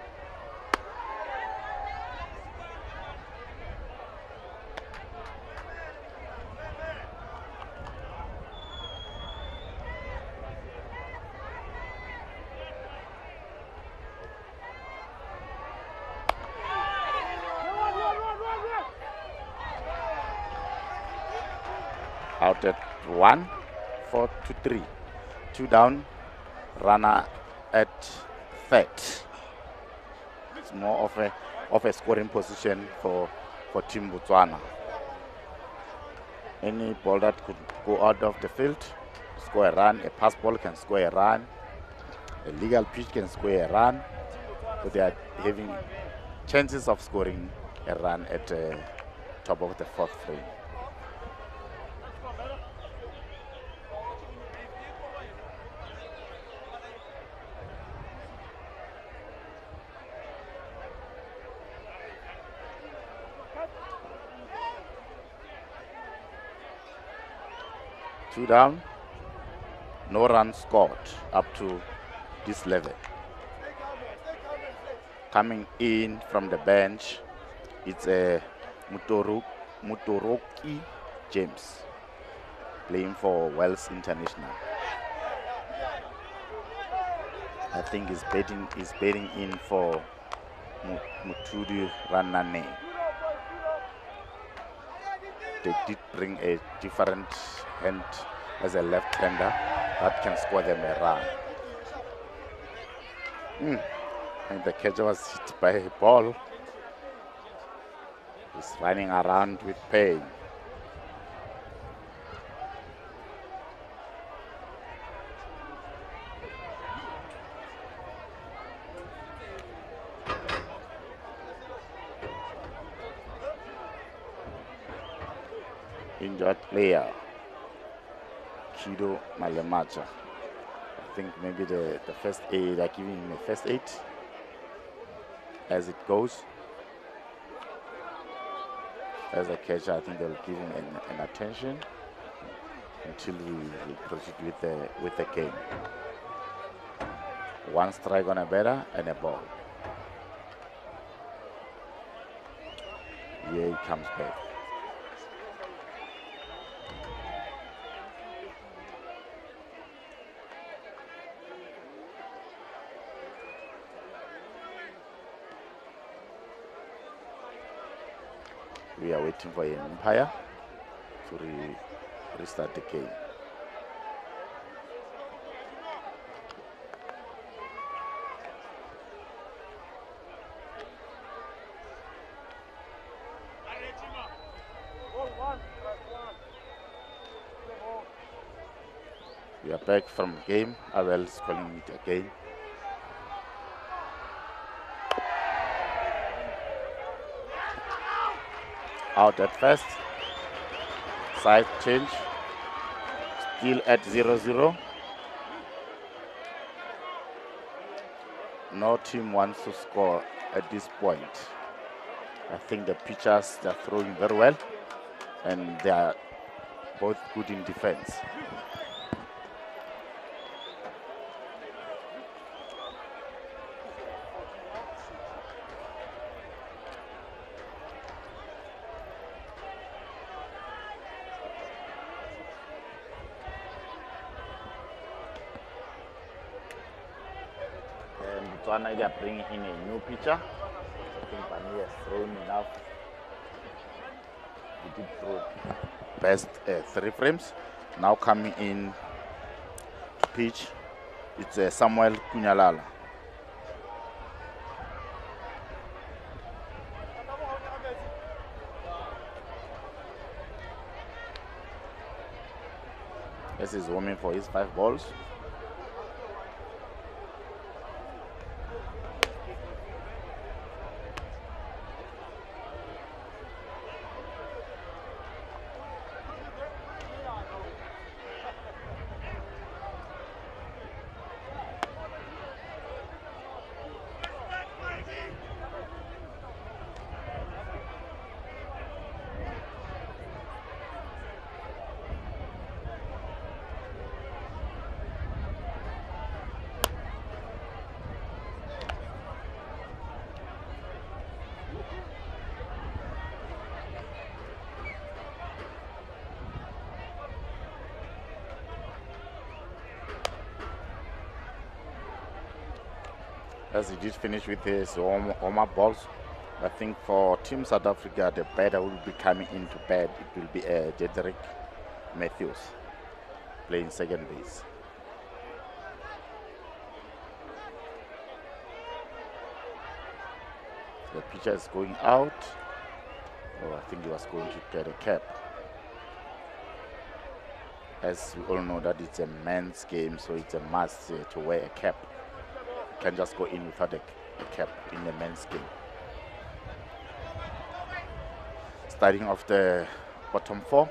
Out at 1, 4 to 3. 2 down, runner at third. It's more of a scoring position for Team Botswana. Any ball that could go out of the field, score a run. A pass ball can score a run. A legal pitch can score a run. So they are having chances of scoring a run at the top of the fourth frame. Two down, no run scored up to this level. Coming in from the bench, it's a Mutoroki James, playing for Wales International. I think he's betting in for Mutudi Ranane. They did bring a different hand as a left-hander that can score them a run. And the catcher was hit by a ball. He's running around with pain. Injured player, Kido Malemacha. I think maybe the first aid, they're giving him a first aid as it goes. As a catcher, I think they'll give him an attention until we proceed with the game. One strike on a batter and a ball. Here he comes back. We are waiting for an umpire to restart the game. We are back from game. Abel is calling it again. Out at first, side change, still at 0-0. No team wants to score at this point. I think the pitchers, they're throwing very well, and they are both good in defense. Botswana, they are bringing in a new pitcher. I think Pani has thrown enough. He did throw best 3 frames. Now coming in to pitch, it's Samuel Kunyalala. This is warming for his 5 balls. As he did finish with his warm-up balls, I think for Team South Africa, the batter will be coming into bat. It will be Jedrick Matthews, playing second base. The pitcher is going out. Oh, I think he was going to get a cap. As we all know that it's a men's game, so it's a must to wear a cap. You can't just go in without a cap in the men's game. Starting off the bottom four.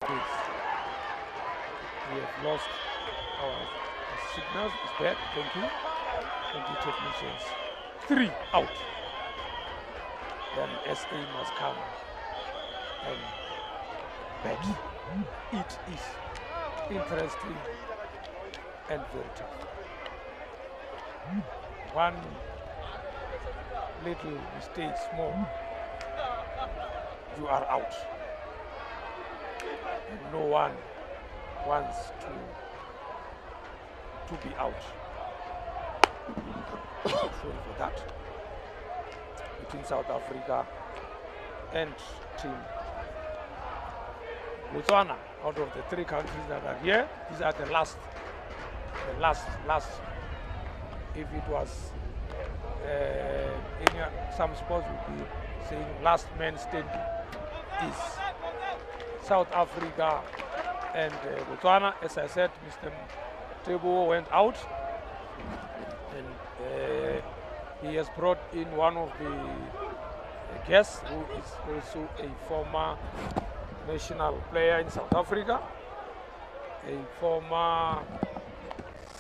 Yes. We have lost our signal. Is back. Thank you. Thank you, technicians. 3 out. Then SA must come and bet. It is interesting and very tough. One little mistake, small, you are out. And no one wants to be out. Sorry for that. Between South Africa and Team Botswana, out of the 3 countries that are here, these are the last. If it was some sports would be saying last man standing, is South Africa and Botswana. As I said, Mr. Tebo went out, and he has brought in one of the guests who is also a former national player in South Africa, a former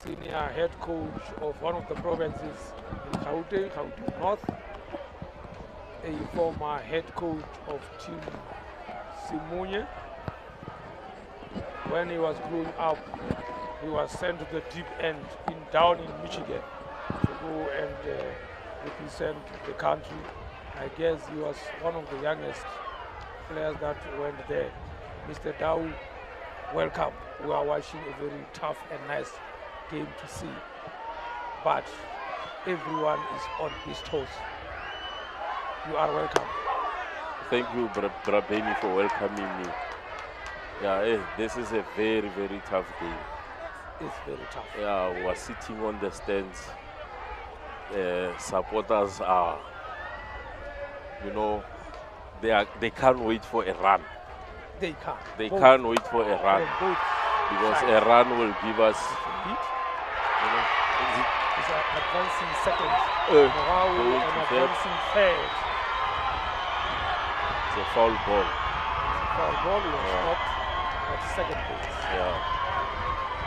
senior head coach of one of the provinces in Gauteng North, a former head coach of Team Simunye. When he was growing up, he was sent to the deep end down in Michigan to go and represent the country. I guess he was one of the youngest players that went there. Mr. Dau, welcome. We are watching a very tough and nice game to see, but everyone is on his toes. You are welcome. Thank you, Brabeni, for welcoming me. Yeah, this is a very, very tough game. It's very tough. Yeah, we are sitting on the stands. Supporters are, they can't wait for a run. They can't. They can't wait for a run because a run will give us. It's advancing second. Going to advancing third. It's a foul ball. Foul ball was stopped at second base.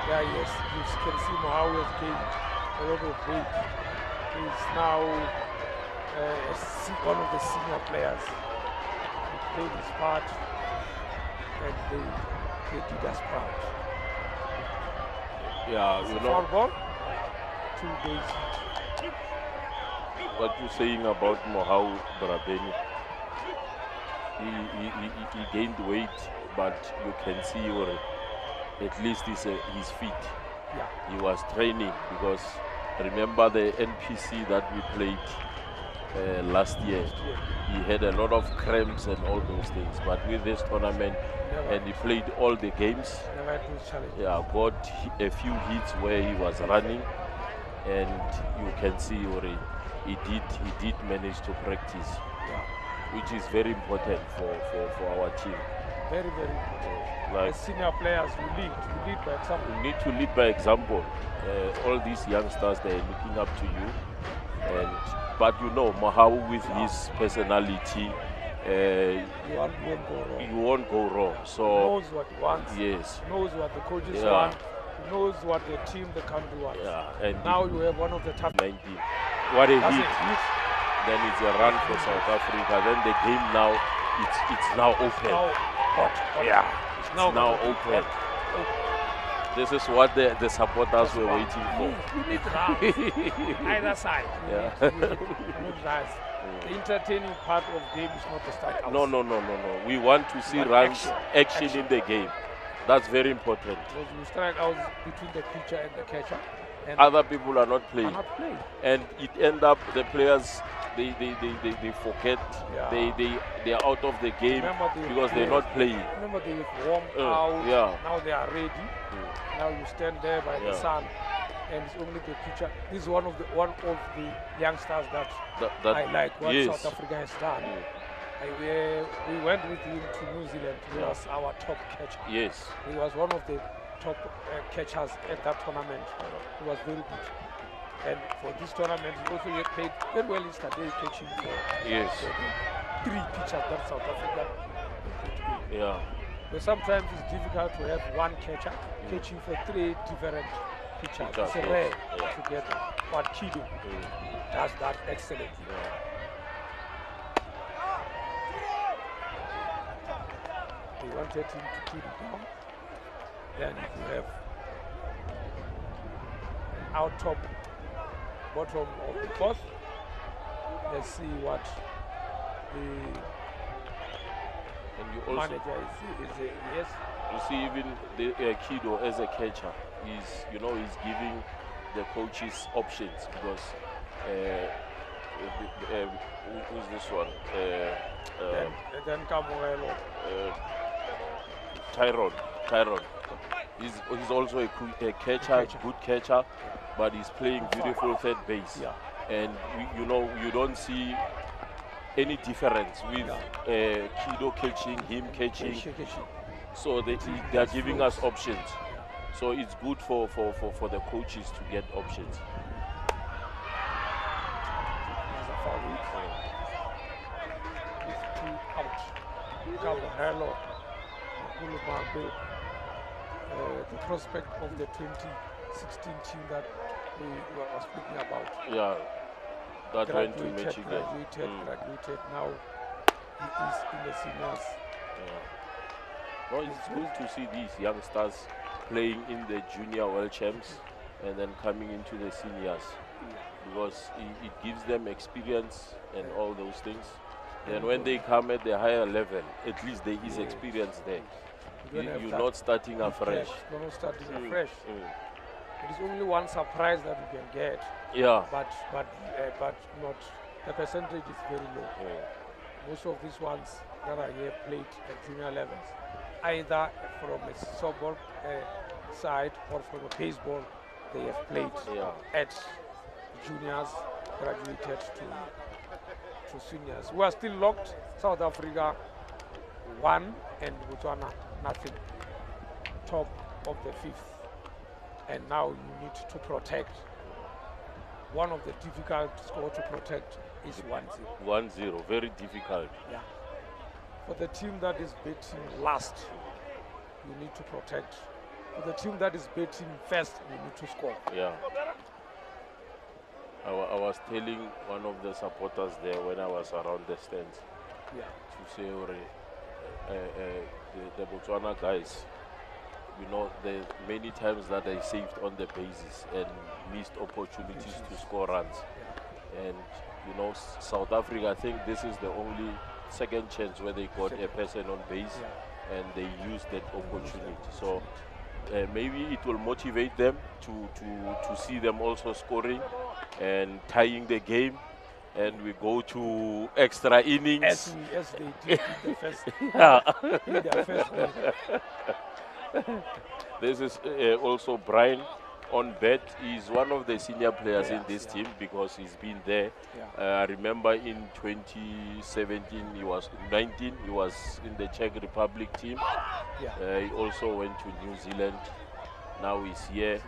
Yeah, yes, you can see Mohawi has gained a lot of weight. He's now one of the senior players. He played his part, and they did us proud. Yeah, foul ball. 2 days. What you're saying about Mohau Brabeni, he gained weight, but you can see at least his feet. Yeah. He was training because remember the NPC that we played last year. He had a lot of cramps and all those things, but with this tournament, and he played all the games. Never had those challenges. Yeah, got a few hits where he was running, and you can see he did manage to practice, which is very important for our team. Very, very important. Like as senior players, we lead by example. We need to lead by example. All these youngsters, they're looking up to you, but Mahau with his personality, you won't go wrong. So he knows what he wants. Yes. He knows what the coaches want. He knows what the team, the country wants. Yeah. And now you have one of the top 19. What a hit. Then it's a run for South Africa. Then the game now, it's now open. Now hot. Yeah. It's now open. This is what the supporters were waiting for. We need runs. Either side. The entertaining part of the game is not the strikeouts. No. We want to see runs, action in the game. That's very important. Because you strike out between the pitcher and the catcher. And other people are not playing. And it ends up the players they forget. They are out of the game because they're not playing. Remember they warm out. Now they are ready. Now you stand there by the sun, and it's only the pitcher. This is one of the youngsters that I like. What South Africa has done. We went with him to New Zealand. He was our top catcher. Yes. He was one of the top catchers at that tournament. He was very good. And for this tournament, he also played very well yesterday, catching for 3 pitchers that South Africa. But sometimes it's difficult to have one catcher catching for 3 different pitchers. It's Pitchers, rare yeah. to get that. But Kido does that excellently. They wanted him to keep it down. Then you have an out top, bottom of the 4th. Let's see what the And you also manager is yes. you see even the Kido as a catcher, he's giving the coaches options because who's this one? Then Camuelo. Tyrone. He's also a catcher, good catcher, but he's playing beautiful third base. Yeah. And you don't see any difference with Kido catching, him catching. So they are giving us options. So it's good for the coaches to get options. With 2 out. Camuelo. The prospect of the 2016 team that we were speaking about. Yeah, that went to Michigan. Graduated. Now he is in the seniors. Yeah. No, it's good to see these youngsters playing in the junior world champs and then coming into the seniors because it gives them experience and all those things. Then when they come at the higher level, at least there is experience there. You're not starting afresh. You're not starting afresh. It is only one surprise that you can get. Yeah. But not the percentage is very low. Most of these ones that are here played at junior levels, either from a softball side or from a baseball, they have played at juniors, graduated to seniors. We are still locked. South Africa 1 and Botswana nothing. Top of the 5th. And now you need to protect. One of the difficult score to protect is 1-0. 1-0, very difficult. Yeah. For the team that is betting last, you need to protect. For the team that is betting first, you need to score. Yeah. I was telling one of the supporters there when I was around the stands to say, the Botswana guys, the many times that they saved on the bases and missed opportunities to score runs. And South Africa, I think this is the only second chance where they got a person on base and they used that opportunity. So maybe it will motivate them to see them also scoring and tying the game, and we go to extra innings. As they did in the first, in their first game. This is also Brian on bet. He's one of the senior players in this team because he's been there. I remember in 2017, he was 19. He was in the Czech Republic team. He also went to New Zealand. Now he's here.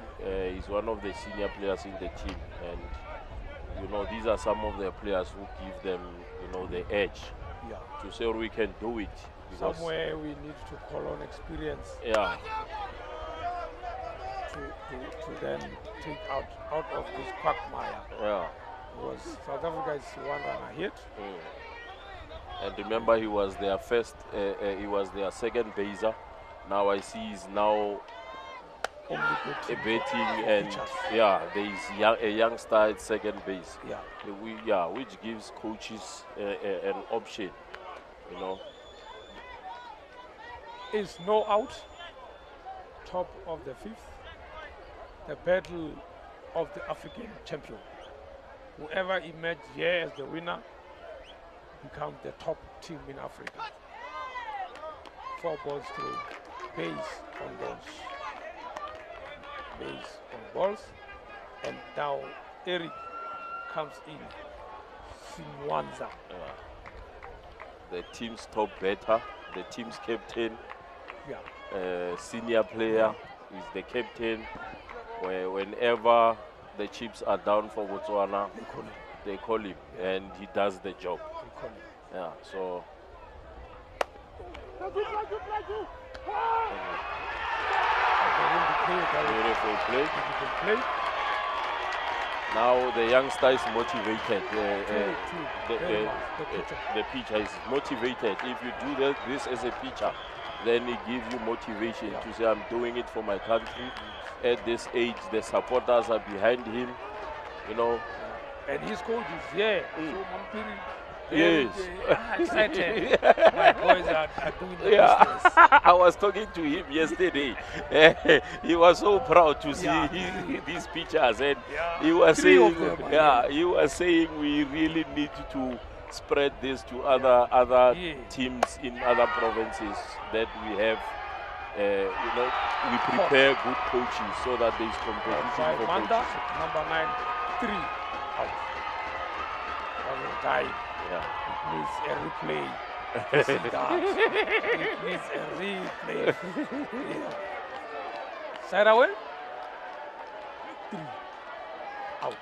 He's one of the senior players in the team, and these are some of the players who give them the edge to say we can do it. Somewhere we need to call on experience. To then take out of this quagmire. Because South Africa is 1 run ahead. And remember, he was their he was their second baser. Now I see he's now betting, and there is a youngster at second base. Which gives coaches an option. Is no out. Top of the 5th. The battle of the African champion. Whoever emerged here as the winner becomes the top team in Africa. 4 balls through. Base on balls. Base on balls. And now Eric comes in. Sinwanza. The team's top batter, the team's captain, senior player is the captain. Whenever the chips are down for Botswana, they call him, and he does the job. So Beautiful play. Beautiful play. Now the youngster is motivated. Very much. The pitcher is motivated. If you do this as a pitcher, then it gives you motivation to say, I'm doing it for my country. At this age, the supporters are behind him, you know. And his coach is here. So Mampiri, Yes. excited. My boys are doing the business. I was talking to him yesterday. He was so proud to see these pictures, and he was saying, he was saying we really need to spread this to other teams in other provinces that we have. You know, we prepare good coaches so that there is competition for Manda, coaches. number 9, 3 out. Time. Yeah. It needs a replay. You see that? It needs a replay. Side away. 3 out.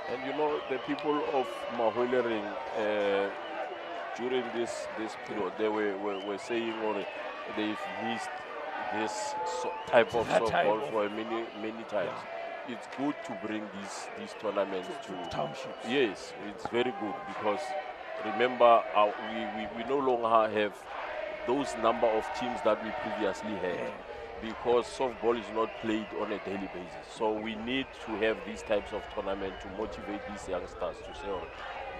And you know, the people of Mahwelering, during this period, they were saying, they've missed this type of softball for many times. It's good to bring these tournaments to townships. Yes, it's very good because remember, we no longer have those number of teams that we previously had because softball is not played on a daily basis. So we need to have these types of tournaments to motivate these youngsters to say,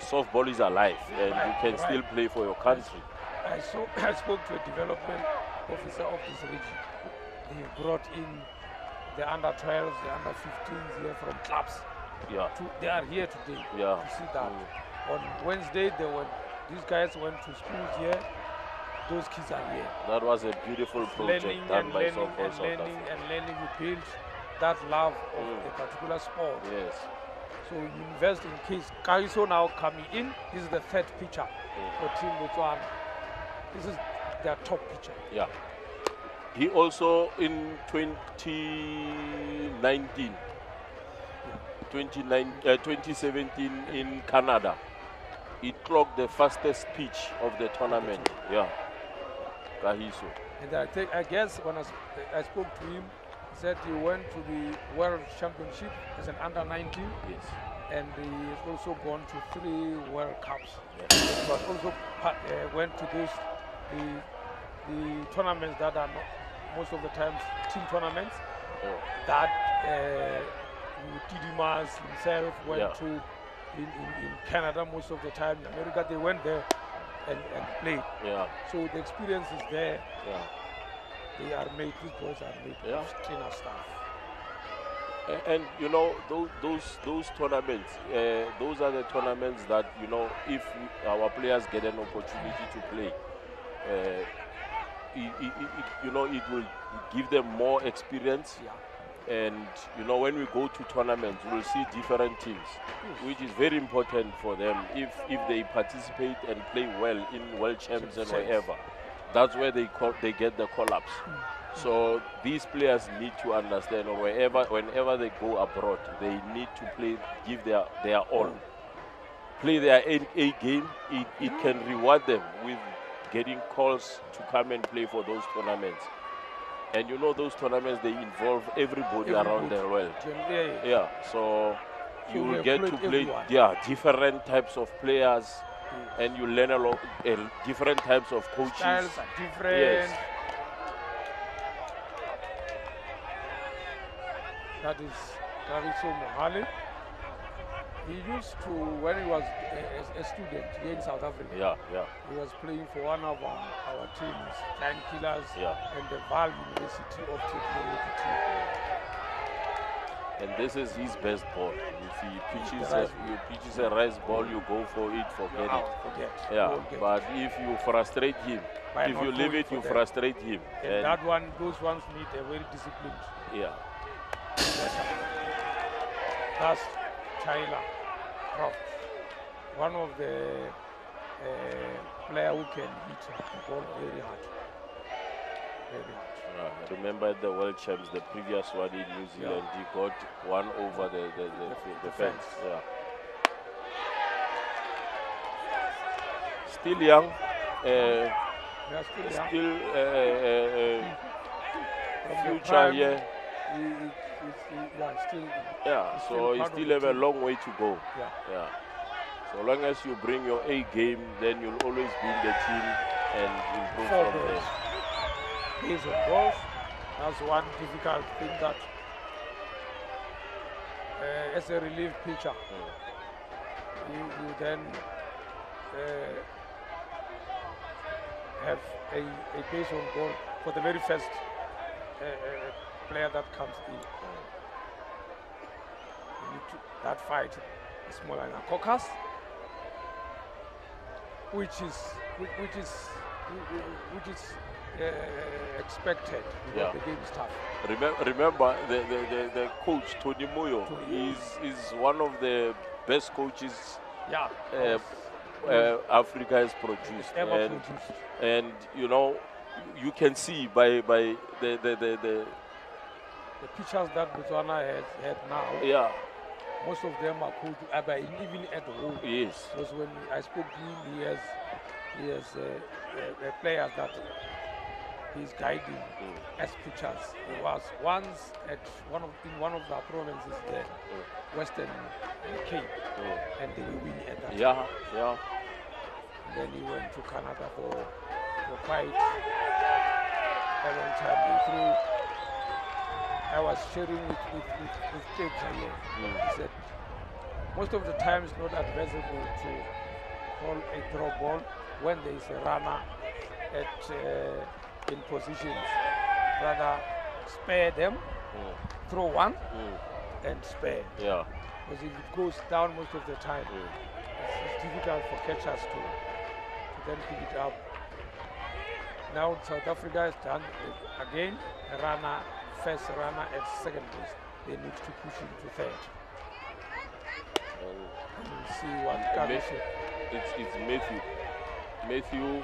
softball is alive and you can still play for your country. I spoke to a development officer of this region. They brought in the under-12s, the under-15s here from clubs. Yeah. They are here today to see that. On Wednesday, these guys went to schools here. Those kids are here. That was a beautiful project done by Softball South Africa. Learning, you build that love of a particular sport. Yes. So you invest in kids. Kaiso now coming in. This is the third pitcher for Team Botswana. This is their top pitcher. Yeah. He also in 2019, 2017 in Canada, he clocked the fastest pitch of the tournament. Yeah. Kahiso. And I guess when I spoke to him, he said he went to the World Championship as an under-19. Yes. And he has also gone to 3 World Cups. Yes. But also went to the tournaments that are most of the times team tournaments. That Tidimas himself went to in Canada most of the time. In America, they went there and played. Yeah. So the experience is there. Yeah. These boys are made of trainer staff. And you know, those tournaments, those are the tournaments that, you know, if our players get an opportunity to play, you know, it will give them more experience. And you know, when we go to tournaments, we'll see different teams, which is very important for them. If they participate and play well in World Champs and wherever, that's where they get the call-ups. So these players need to understand, or whenever they go abroad, they need to play, give their all, play their A game. It can reward them with getting calls to come and play for those tournaments. And you know, those tournaments, they involve everybody around the world. Yeah, so you will get to play different types of players, and you learn a lot, different types of coaches. Styles are different. Yes. That is Kariso Mohale. He used to, when he was a student here in South Africa, he was playing for one of our teams, Giant Killers, and the Val University of Technology team. And this is his best ball. If he pitches a rice ball, you go for it, forget it. Yeah, but if you frustrate him, if you leave it, you frustrate him. And that one, those ones need a very disciplined. Yeah. That's Tyler Croft, one of the player who can hit the ball very hard. Very hard. Remember the World Champs, the previous one in New Zealand, he got one over the fence. Yeah. Still young. They are still young. Still From the future prime, here. Still. Yeah, he's so still you part of still the have a team. long way to go. Yeah. Yeah. So long as you bring your A game, then you'll always be in the team and improve 4 from balls. there. Base on balls. That's one difficult thing that, as a relief pitcher, you then have a base on ball for the very first player that comes in. You need to, that fight is more like a caucus, which is expected because Yeah. the game is tough. Remember the coach Tony Moyo is one of the best coaches Yeah. Africa has produced, Ever produced. and you know you can see by the The pitchers that Botswana has had now, yeah, most of them are coached even at home. yes, Because when I spoke to him, he has players that he's guiding as pitchers. He was once at one of the provinces, the Western Cape, and they were winning at that time. yeah. And then he went to Canada for quite a long time. I was sharing with James here. He said most of the time it's not advisable to call a draw ball when there is a runner in positions. Rather spare them, throw one, and spare. Yeah. Because if it goes down most of the time, it's difficult for catchers to then pick it up. Now South Africa has done it again. A runner, first runner at second base. They need to push him to third. We'll see what comes. It's Matthew. Matthew,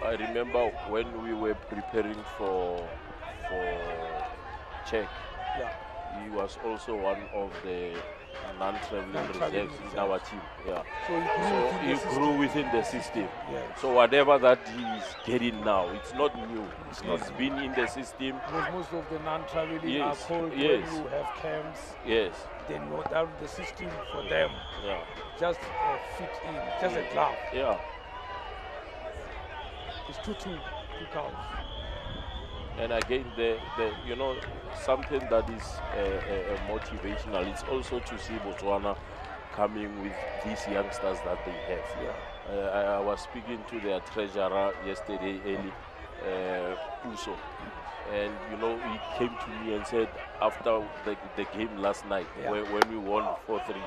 I remember when we were preparing for Czech, Yeah. he was also one of the non-traveling reserves in our team. Yeah. So He grew within the system. Yes. So whatever that he's getting now, it's not new. It's He's not been in the system. Because most of the non-traveling are Yes, called yes. when you have camps. Yes. They know that the system for them Yeah. just fit in, just a glove. Yeah. It's 2-2, 2 counts. And again, the something that is motivational. It's also to see Botswana coming with these youngsters that they have. Yeah. I was speaking to their treasurer yesterday, Eli Puso, and he came to me and said after the game last night, Yeah. when we won 4-3,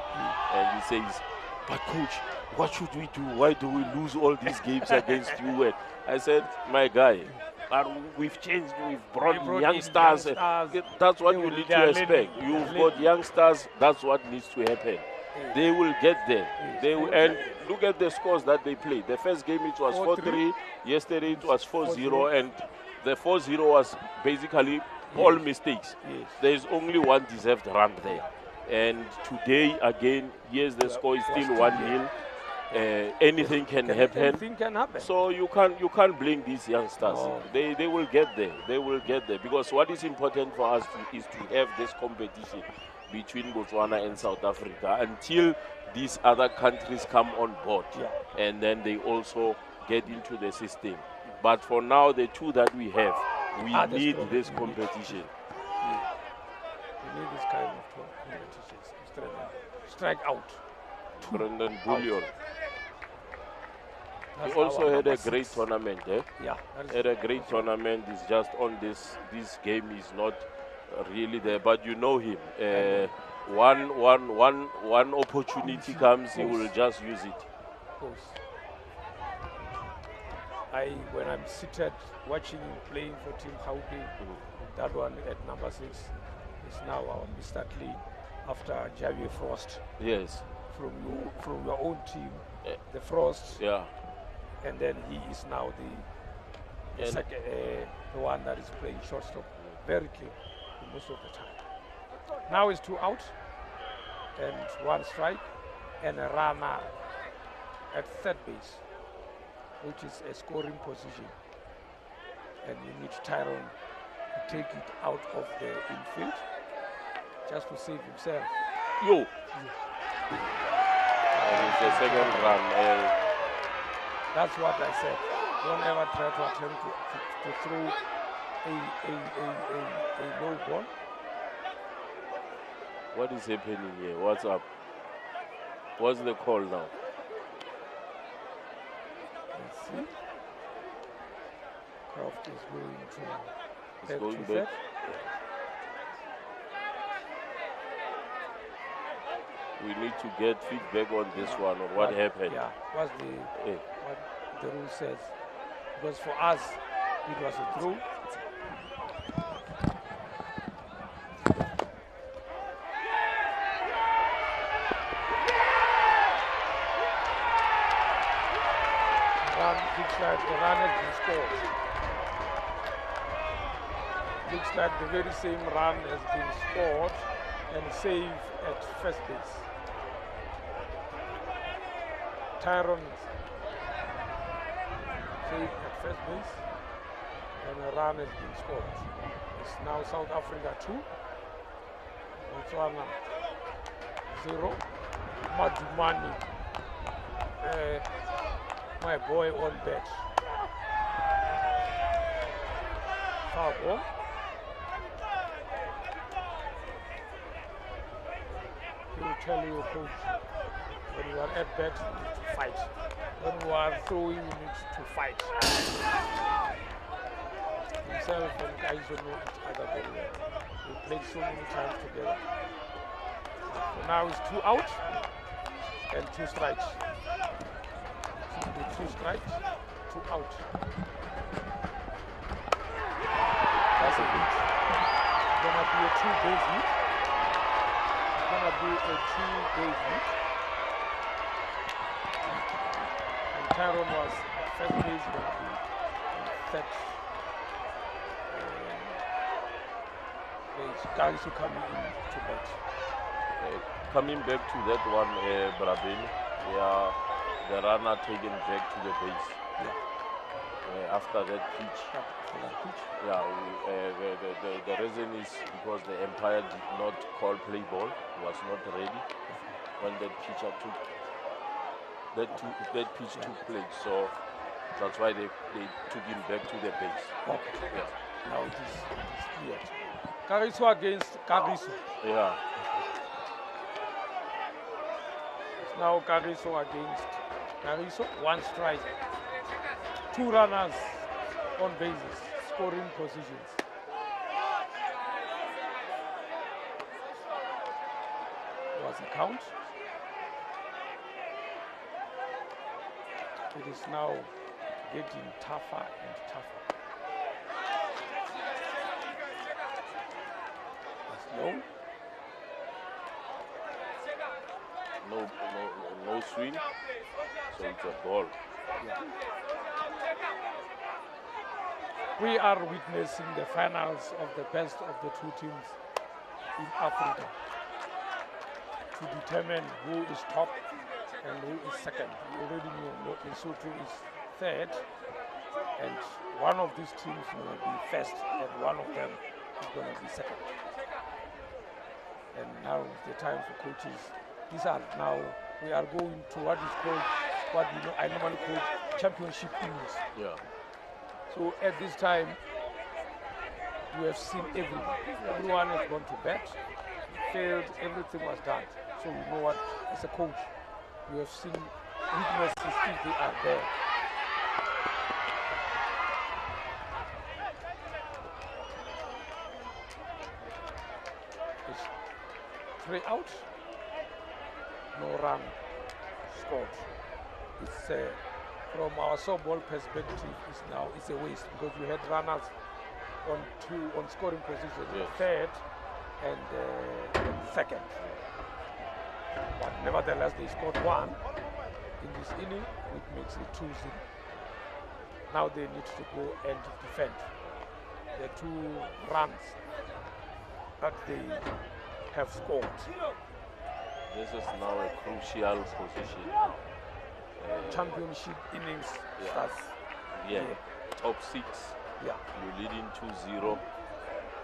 and he says, "But coach, what should we do? Why do we lose all these games against you?" And I said, "My guy, we've changed. We've brought in youngsters. youngsters. That's what They you will- need they to are expect. learning. You've They are got youngsters. That's what needs to happen. They will get there. They will, and look at the scores that they played. The first game it was 4-3. Yesterday it was 4-0, and the 4-0 was basically all mistakes. Yes. There is only one deserved run there. And today again, yes, the score is still 1-0. Anything can happen. Anything can happen. So you can't blame these youngsters. No. They will get there. They will get there, because what is important for us is to have this competition between Botswana and South Africa until these other countries come on board, Yeah. and then they also get into the system. But for now, the two that we have, we that's need correct. this We need- competition. We need this kind of competitions. Strike out. Brendan Bullion. He That's also our had a number great 6. tournament. Yeah. that is- Had a great tournament. It's just on this game is not really there, but you know him. One opportunity comes, he will just use it. Of course. When I'm seated watching him playing for Team Gauteng, that one at number 6 is now our Mr. Clean after Javier Frost Yes. from your own team, Eh. the Frost, Yeah. and then he is now the And- second, the one that is playing shortstop very clean most of the time. Now it's 2 out and 1 strike and a runner at third base, which is a scoring position. and you need Tyrone to take it out of the infield just to save himself. Yo. And it's the second run. That's what I said. Don't ever try to attempt to throw a low ball. What is happening here? What's up? What's the call now? Let's see. Croft is going to It's going back. We need to get feedback on this one, or what happened. Yeah, what the rule says. Because for us, it was a throw. Looks like the run has been scored. Looks like the very same run has been scored and saved at first base. Tyrone saved at first base and a run has been scored. It's now South Africa 2, Botswana 0. Madumani, my boy on bench. Foul ball. He will tell you, coach, when you are at bat, you need to fight. When you are throwing, you need to fight. Himself and guys who know each other very well. We played so many times together. So now it's 2 out and 2 strikes. 2 strikes, 2 out. That's a hit. Gonna be a 2-base hit. Gonna be a 2-base hit. And Tyrone was at first base, gonna be third base. Guys who coming in to bat. Coming back to that one, Brabin, yeah. The runner taken back to the base. Yeah. After that pitch. Yeah. The reason is because the umpire did not call play ball. He was not ready when that pitcher took that pitch took place. So that's why they took him back to the base. Okay. Yeah. Now it is clear. Kariso against Kariso. Yeah. It's now Kariso against Kariso, 1 strike, 2 runners on bases, scoring positions. Was a count. It is now getting tougher and tougher. It's low. No swing, so it's a ball. Yeah. We are witnessing the finals of the best of the 2 teams in Africa to determine who is top and who is second. We already know Lesotho is third, and one of these teams will be first, and one of them is going to be second. And now is the time for coaches. These are now, we are going to what is called, what I normally call championship innings. Yeah. So at this time, you have seen everyone. Everyone has gone to bed, failed, everything was done. So you know what, as a coach, you have seen weaknesses if they are there. It's 3 out. No run scored. It's from our softball perspective, it's a waste because we had runners on scoring position, yes. Third and second. But nevertheless, they scored 1 in this inning, which makes it 2-0. Now they need to go and defend the 2 runs that they have scored. This is now a crucial position. Championship innings starts. Yeah, top 6 Yeah. You're leading 2-0,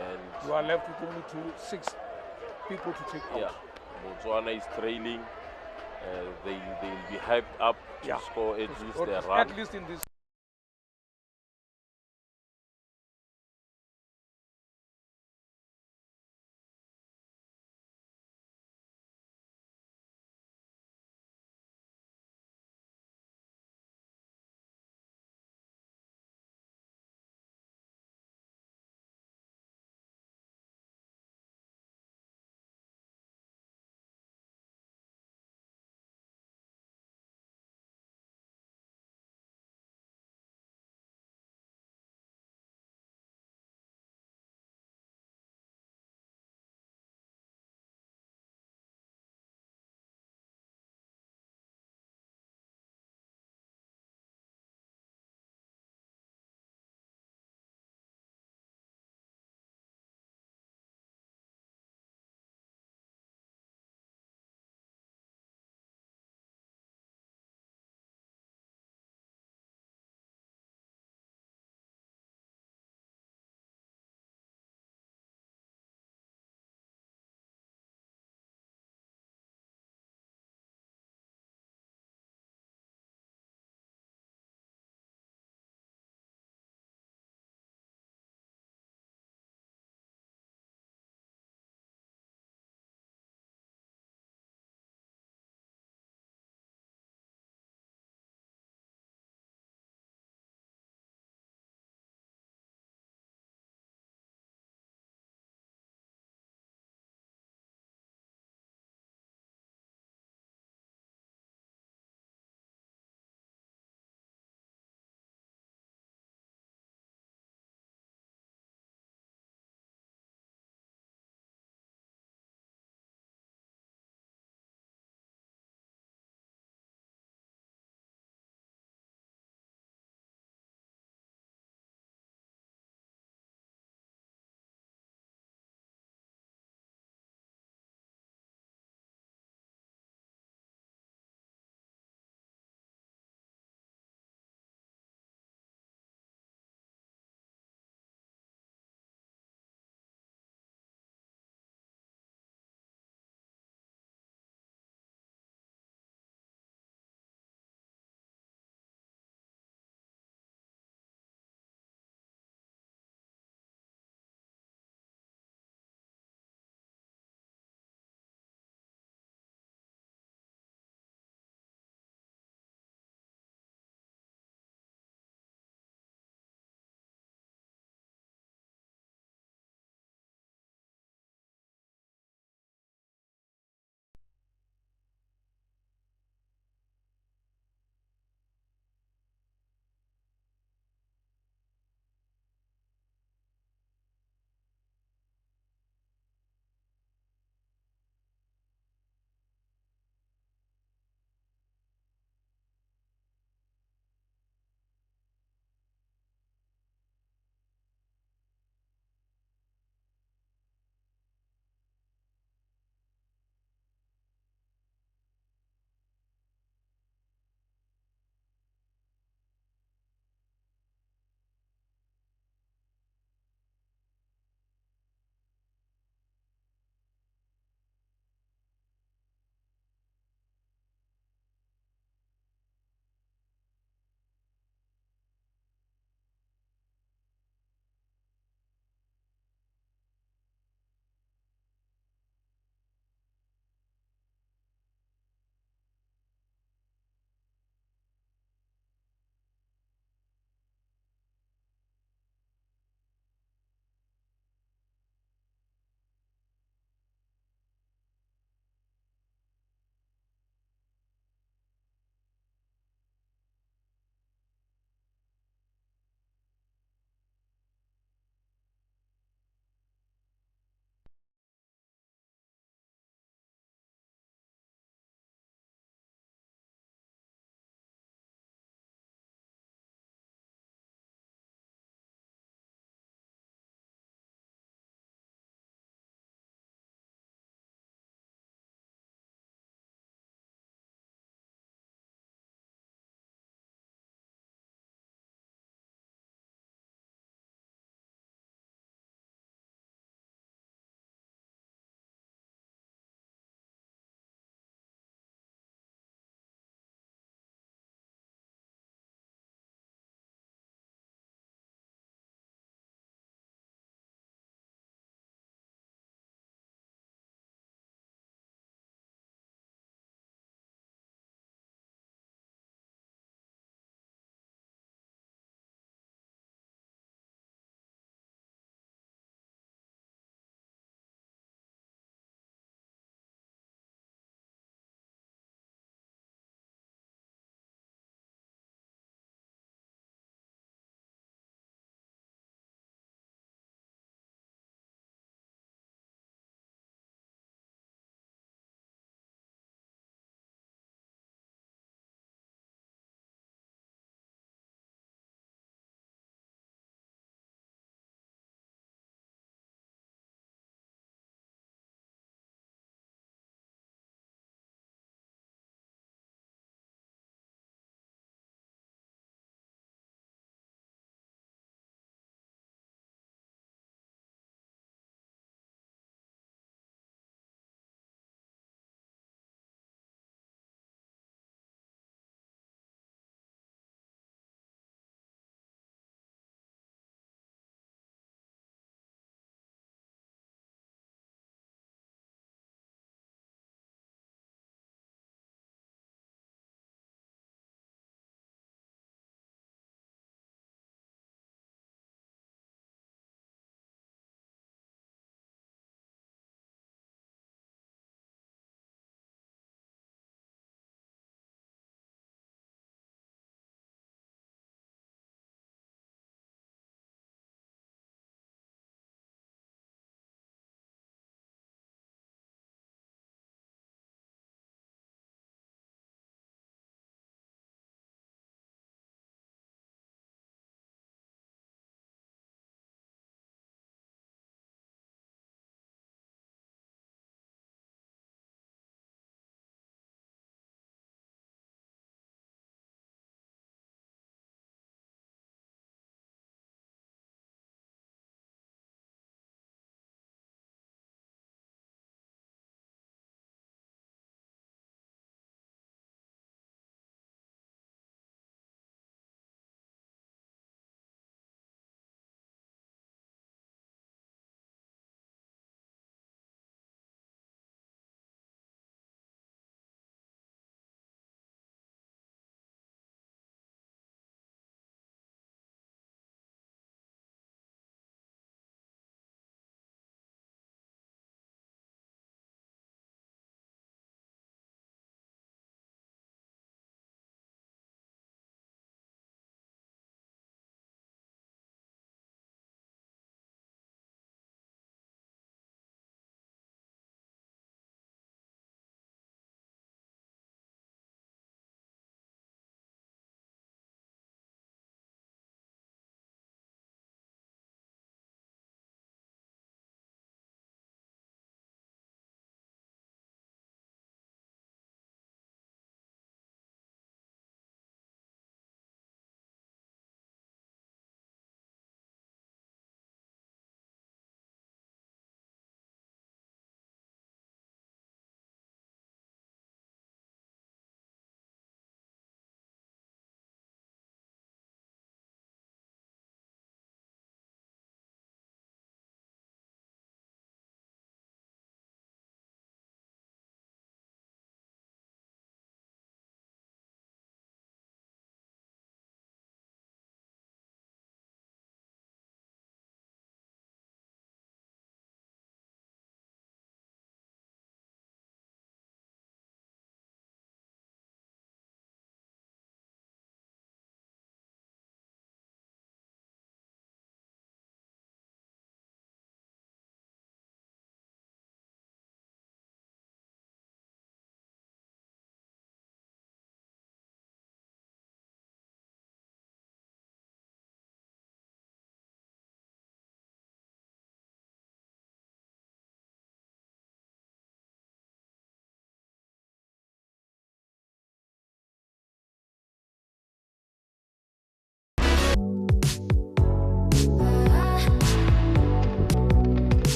and You are left with only 6 people to take out. yeah, Botswana is trailing. They'll be hyped up to score at least a run. At least in this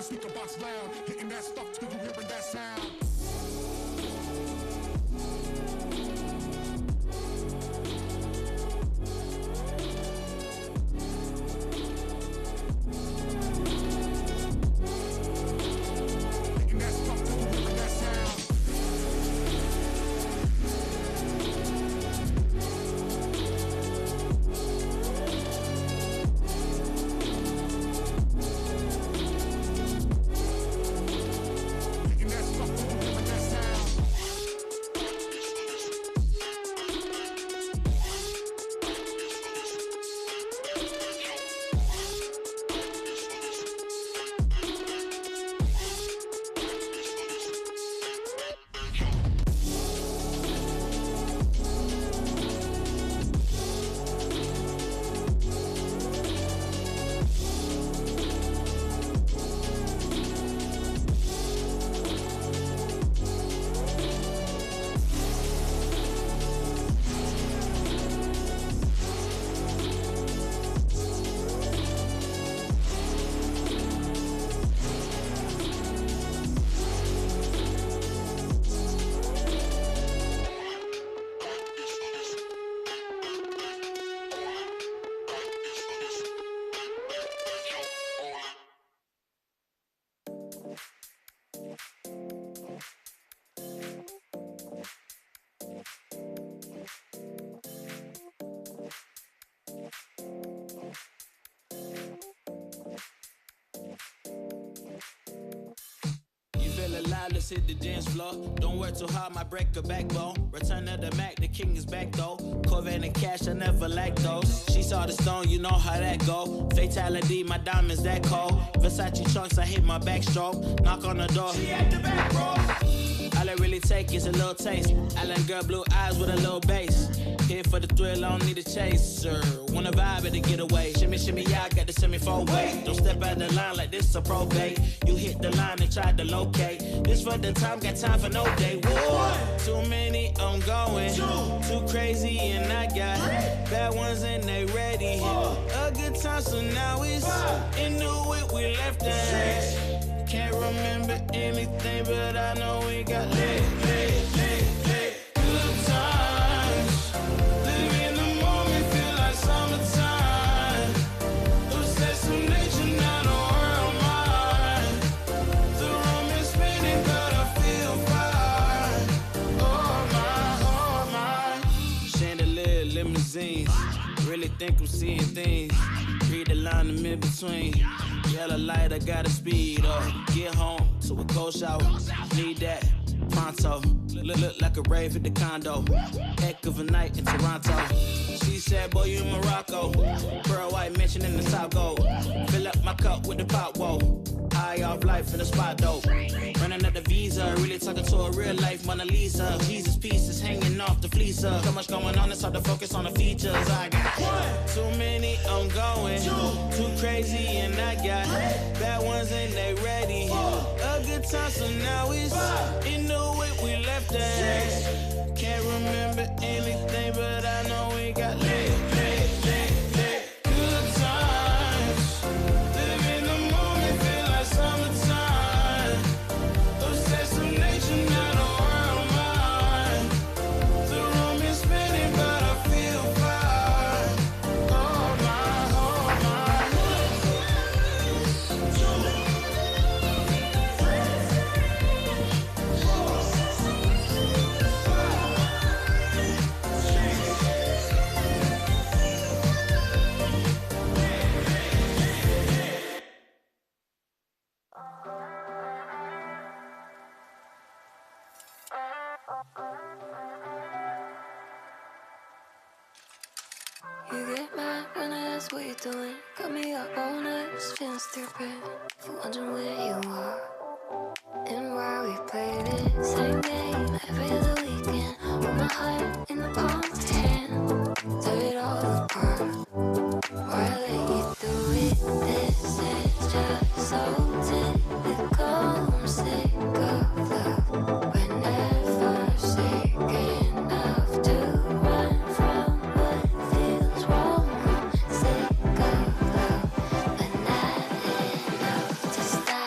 Speaker box loud, hitting that stuff till you hearing that sound. Making that stuff till you hearing the line, let's hit the dance floor. Don't work too hard, might break a backbone. Return of the Mac, the king is back though. Corvette and cash, I never lack those. She saw the stone, you know how that go. Fatality, my diamonds that cold. Versace trunks, I hit my backstroke. Knock on the door, she at the back, bro. All I really take is a little taste. Island girl, blue eyes with a little bass. Here for the thrill, I don't need a chaser. Wanna vibe and get away. Shimmy, shimmy, yeah, I got the semi-fold weight. Don't step out the line like this a probate. You hit the line and try to locate. This for the time, got time for no day. Whoa. Too many, I'm going. Too crazy and I got bad ones and they ready. A good time, so now it's into it, we left it. Can't remember anything, but I know we got lit. Good times. Live in the moment, feel like summertime. Assassination, not a world mine. The room is spinning, but I feel fine. Oh my. Chandelier, limousines. Really think I'm seeing things. Read the line in mid-between. Yellow light, I gotta speed up. Get home to a cold shower. Need that pronto. Look like a rave at the condo. Heck of a night in Toronto. She said, boy, you in Morocco. Pearl white mention in the top gold. Fill up my cup with the pot, whoa. High off life in the spot, dope. Running up the visa, really talking to a real life Mona Lisa. Jesus pieces hanging off the fleecer. So much going on, it's hard to focus on the features. I got too many, I'm going. Too crazy and I got bad ones and they ready. A good time, so now it's into it, we left it. Can't remember anything, but I know we got lit. Good times. Live in the moment, feel like summertime. Assassination, not a world mine. The room is spinning, but I feel fine. Oh my, oh my. You get mad when I ask what you're doing. Got me up all night, just feeling stupid. For wondering where you are and why we played it. Same game every other weekend. With my heart in the palm of my hand. Tear it all apart. Why I let you do it? This is just so typical. I'm sick of love. We're never sick enough to run from what feels wrong. I'm sick of love, but not enough to stop.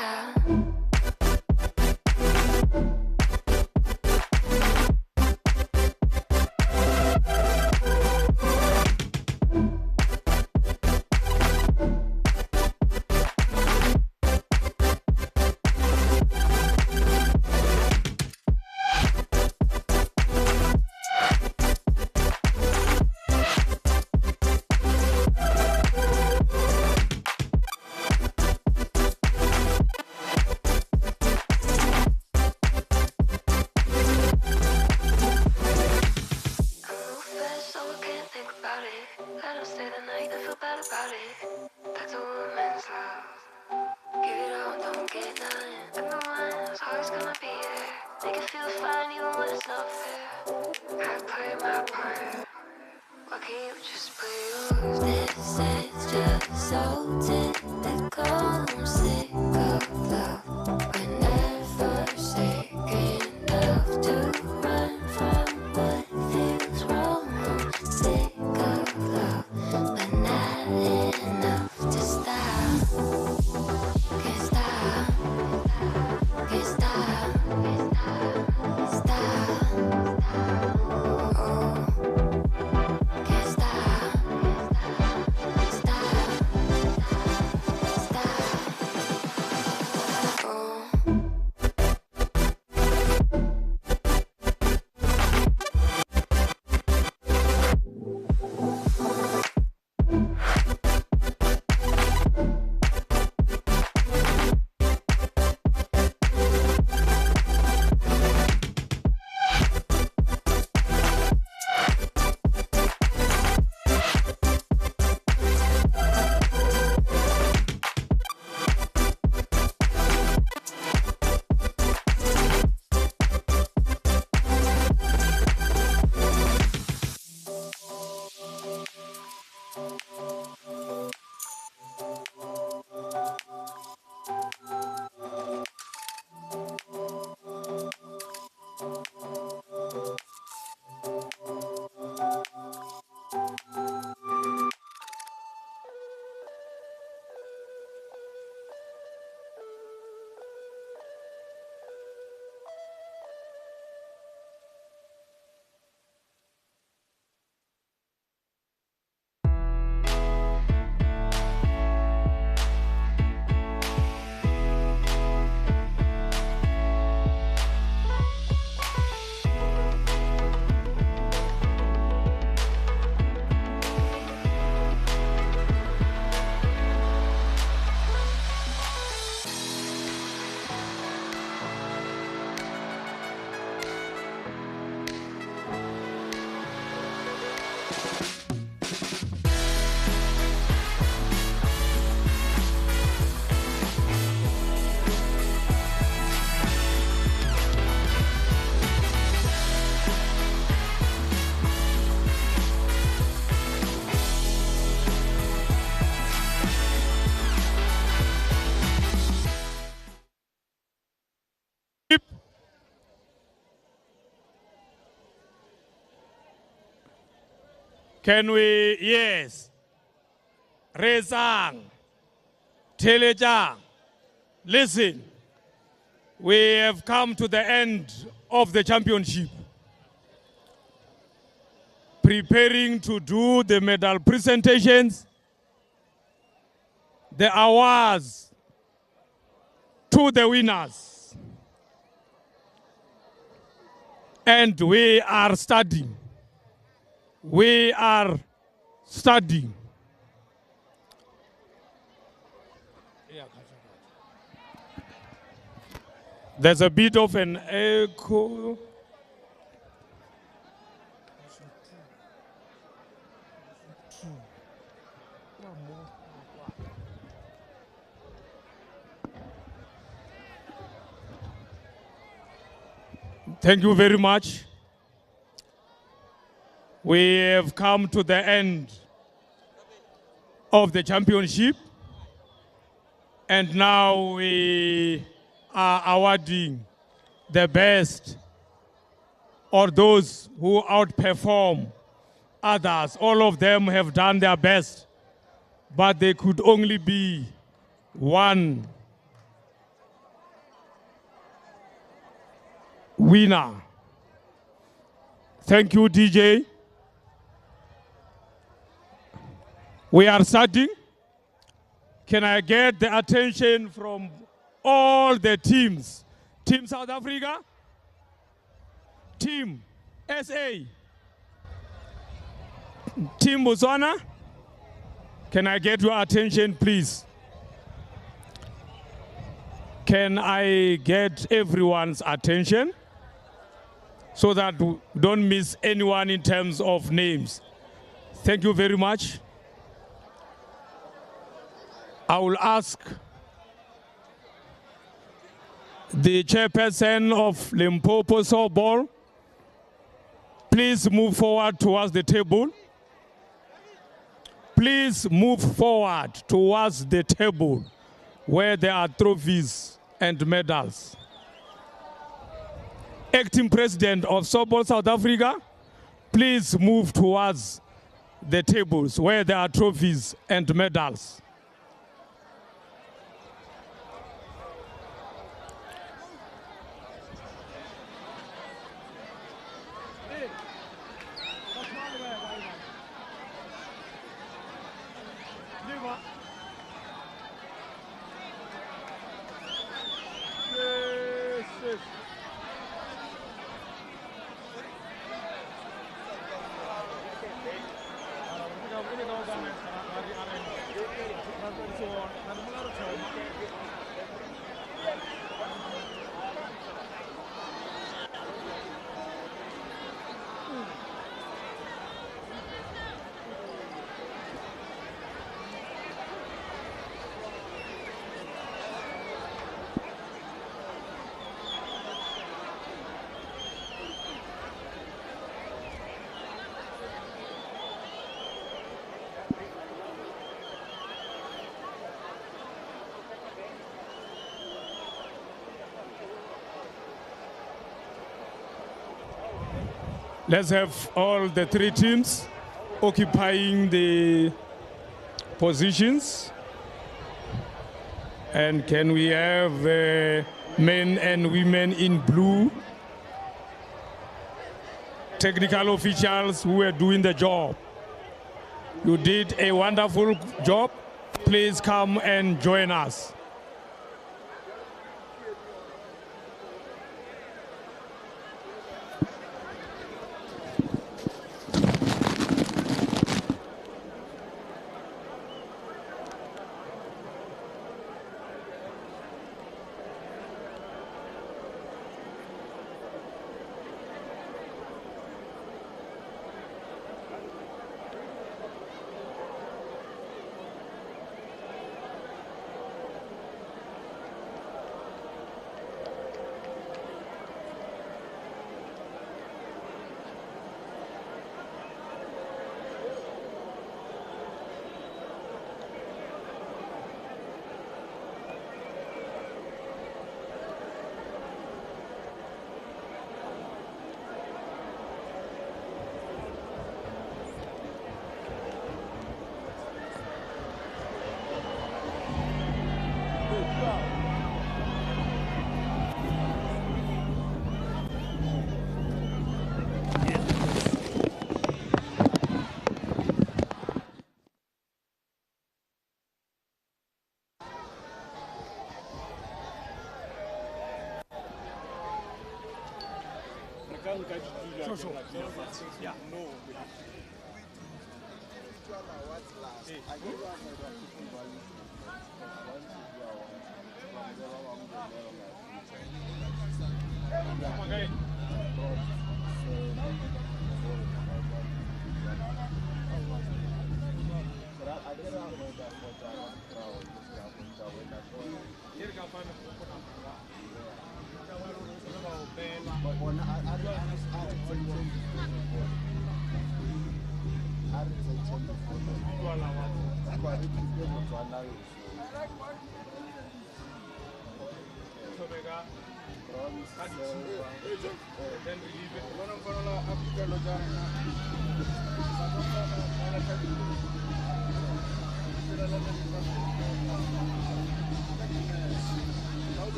Can we, yes. Rezang, Telejang, listen, we have come to the end of the championship. Preparing to do the medal presentations, the awards to the winners. And we are studying. We are studying. There's a bit of an echo. Thank you very much. We have come to the end of the championship, and now we are awarding the best, or those who outperform others. All of them have done their best, but there could only be one winner. Thank you, DJ. We are starting. Can I get the attention from all the teams? Team South Africa, Team SA, Team Botswana. Can I get your attention, please? Can I get everyone's attention so that we don't miss anyone in terms of names? Thank you very much. I will ask the chairperson of Limpopo Softball, please move forward towards the table. Please move forward towards the table where there are trophies and medals. Acting President of Softball South Africa, please move towards the tables where there are trophies and medals. Let's have all the three teams occupying the positions. And can we have men and women in blue? Technical officials who are doing the job. You did a wonderful job. Please come and join us.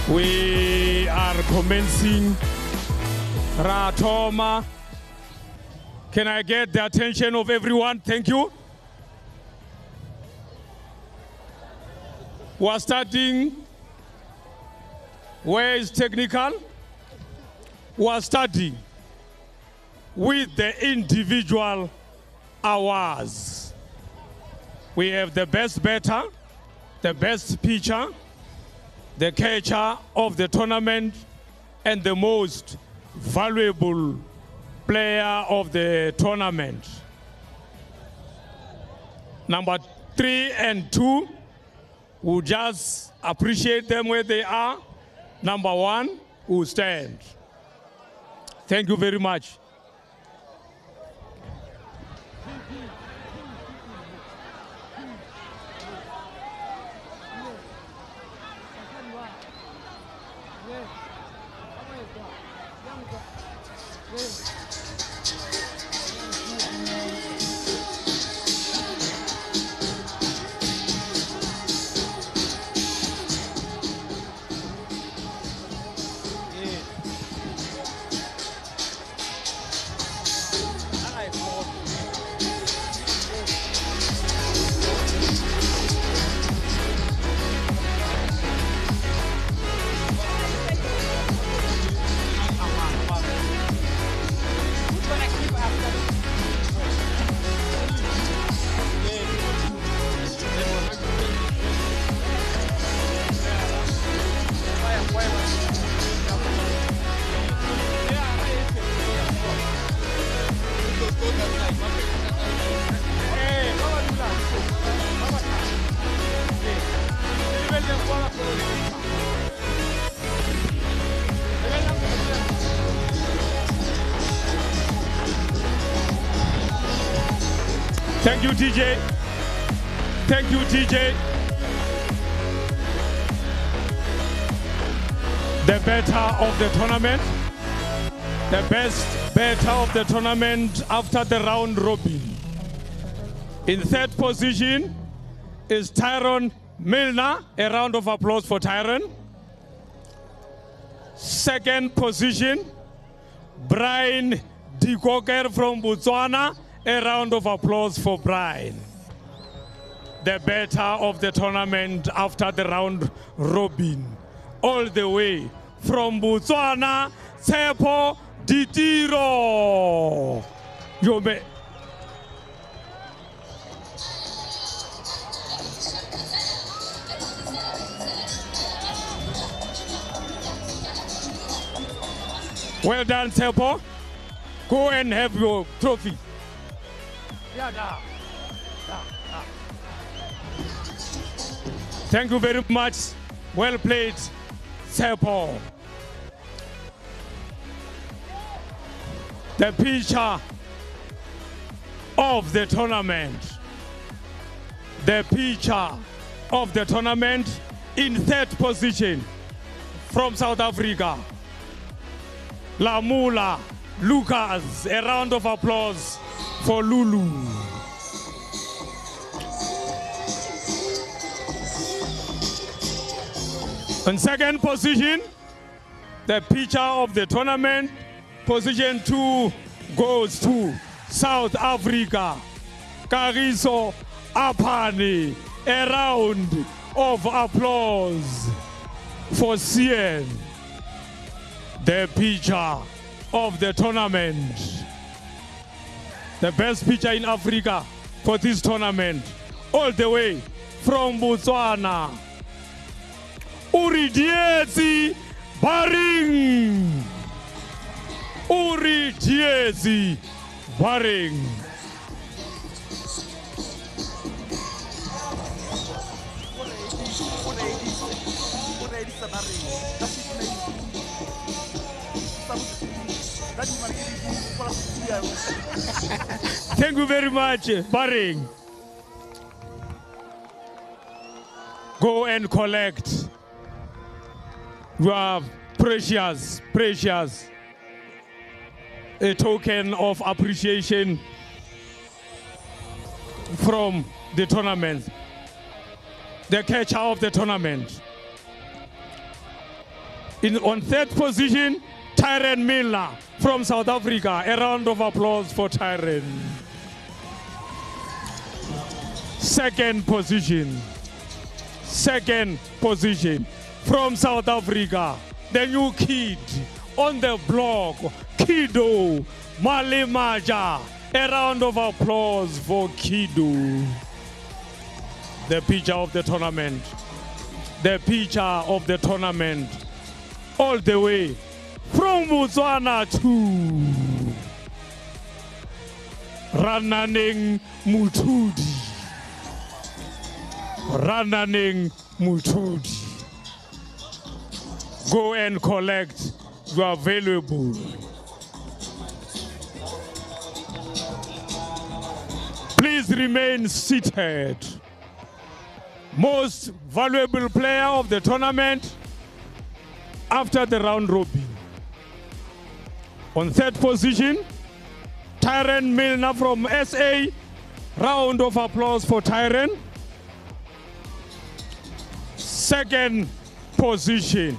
We are commencing Ratoma. Can I get the attention of everyone? Thank you. We're starting. Where is technical? We're starting with the individual awards. We have the best batter, the best pitcher, the catcher of the tournament, and the most valuable player of the tournament. Number 3 and 2, we'll just appreciate them where they are. Number 1 will stand. Thank you very much. Thank you, TJ. Thank you, TJ. The better of the tournament. The best better of the tournament after the round robin. In third position is Tyrone Milner. A round of applause for Tyrone. Second position, Brian Dikoker from Botswana. A round of applause for Brian. The better of the tournament after the round robin. All the way from Botswana, Tshepo Ditiro. Yome. Well done, Tshepo. Go and have your trophy. Thank you very much. Well played, Tshepo. The pitcher of the tournament. The pitcher of the tournament in third position from South Africa. Lamula Lucas. A round of applause for Lulu. In second position, the pitcher of the tournament, position 2 goes to South Africa. Kagiso Apani. A round of applause for Cien, the pitcher of the tournament. The best pitcher in Africa for this tournament. All the way from Botswana. Uri Diezi Baring. Uri Diezi Baring. Thank you very much, Baring. Go and collect your precious a token of appreciation from the tournament. The catcher of the tournament. On third position, Tyrone Milner from South Africa. A round of applause for Tyrone. Second position from South Africa, the new kid on the block, Kido Malimaja. A round of applause for Kido. The pitcher of the tournament. The pitcher of the tournament. All the way from Botswana to Rananeng Mutudi. Rananeng Mutudi. Go and collect your valuable. Please remain seated. Most valuable player of the tournament after the round robin. On third position, Tyrone Milner from SA. Round of applause for Tyrone. Second position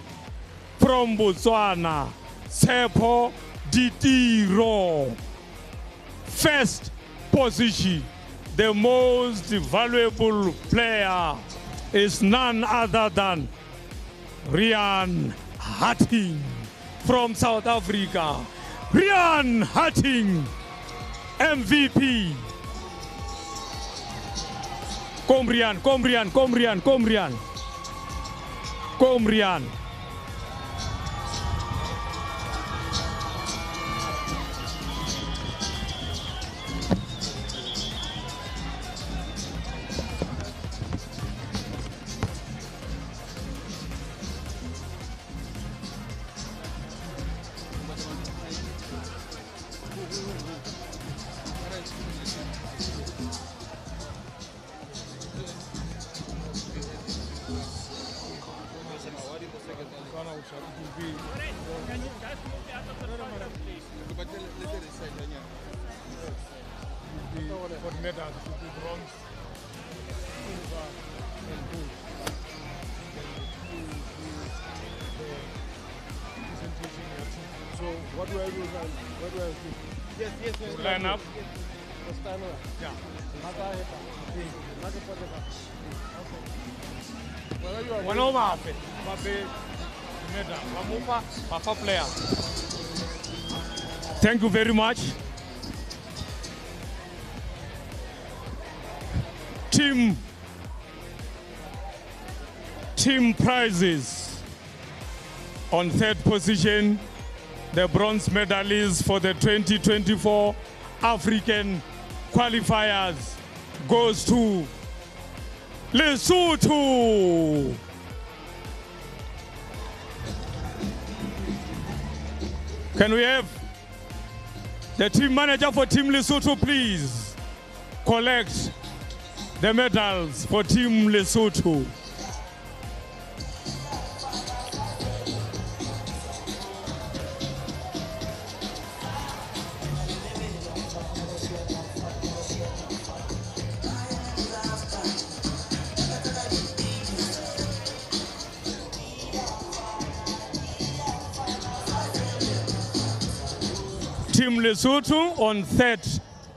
from Botswana, Tshepo Ditiro. First position, the most valuable player is none other than Rian Hatting from South Africa. Rian Hatting, MVP. Come Rian. medals will be bronze, silver, and gold. Then you the presentation here too. So what do I do now? What do I do? Yes. To line up. Yeah. One over, medal, player. Thank you very much. Team prizes. On third position, the bronze medalist for the 2024 African Qualifiers goes to Lesotho. Can we have the team manager for Team Lesotho, please collect the medals for Team Lesotho. Team Lesotho on third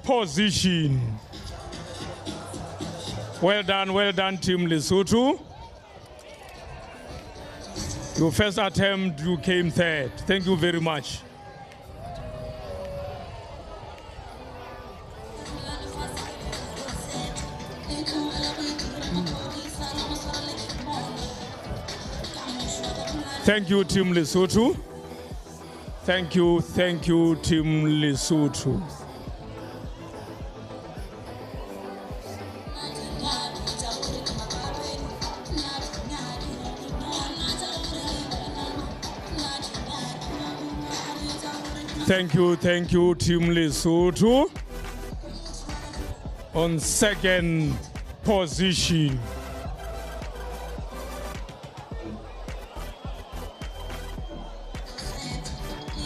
position. Well done, Team Lesotho. Your first attempt, you came third. Thank you very much. Thank you, Team Lesotho. Thank you, Team Lesotho. Thank you, Team Lesotho. On second position.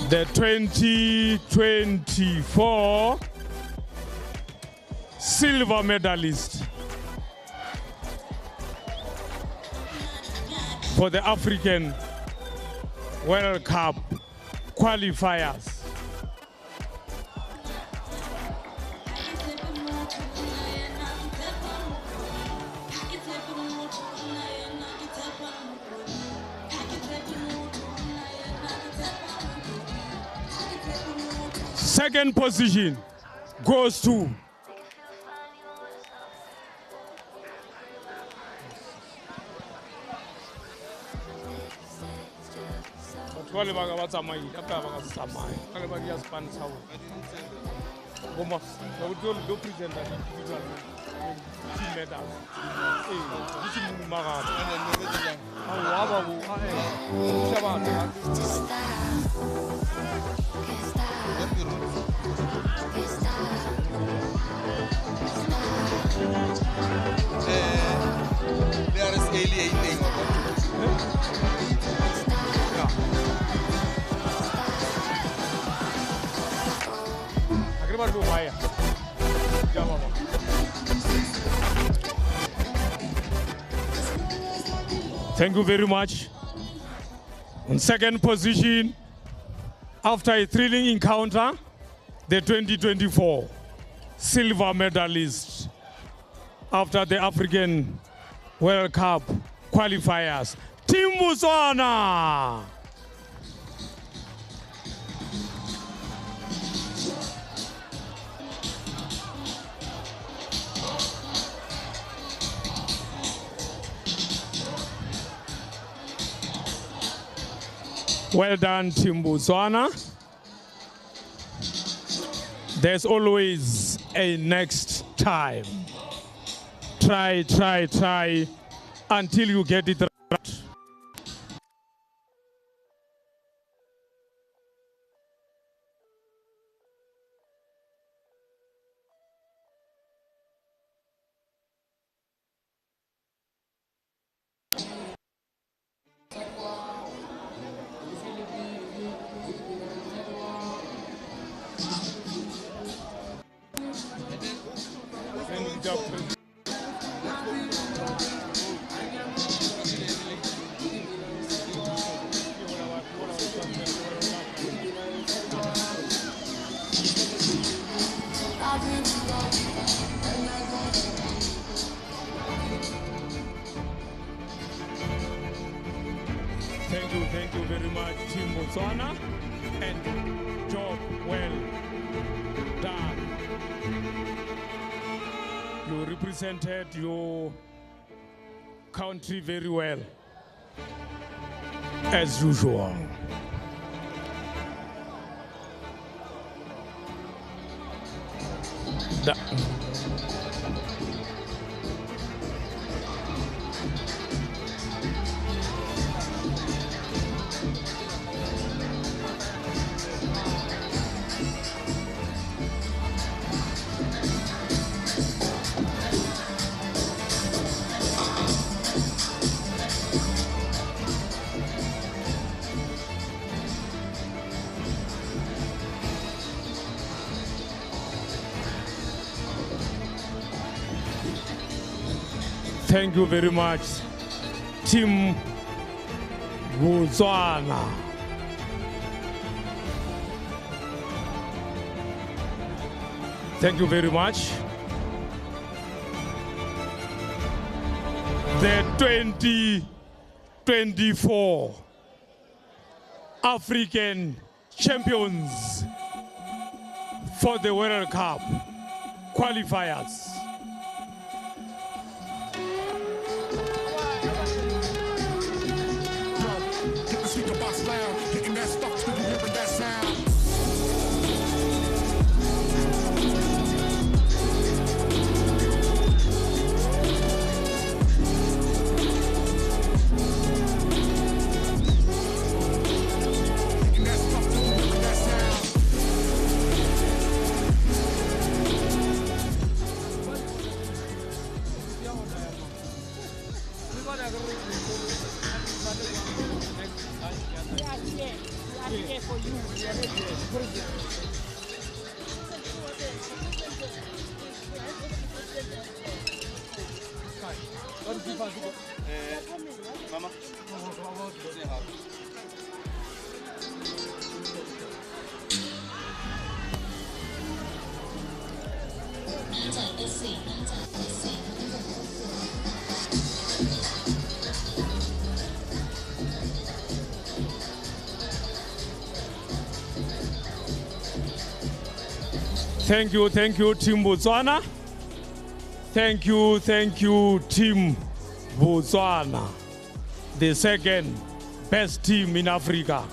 The 2024 silver medalist for the African World Cup qualifiers. Second position goes to There is alienating. Thank you very much. On second position, after a thrilling encounter, the 2024 silver medalist after the African World Cup qualifiers, Team Botswana. Well done, Team Botswana. There's always a next time. Try until you get it right. represented your country very well, as usual. Thank you very much, Team Botswana. Thank you very much. The 2024 African champions for the World Cup qualifiers. Hit the speaker box loud, hitting that stuff till you hear that sound. Hitting that stuff till you hear that sound. Thank you, Team Botswana. Thank you, Team Botswana, the second best team in Africa.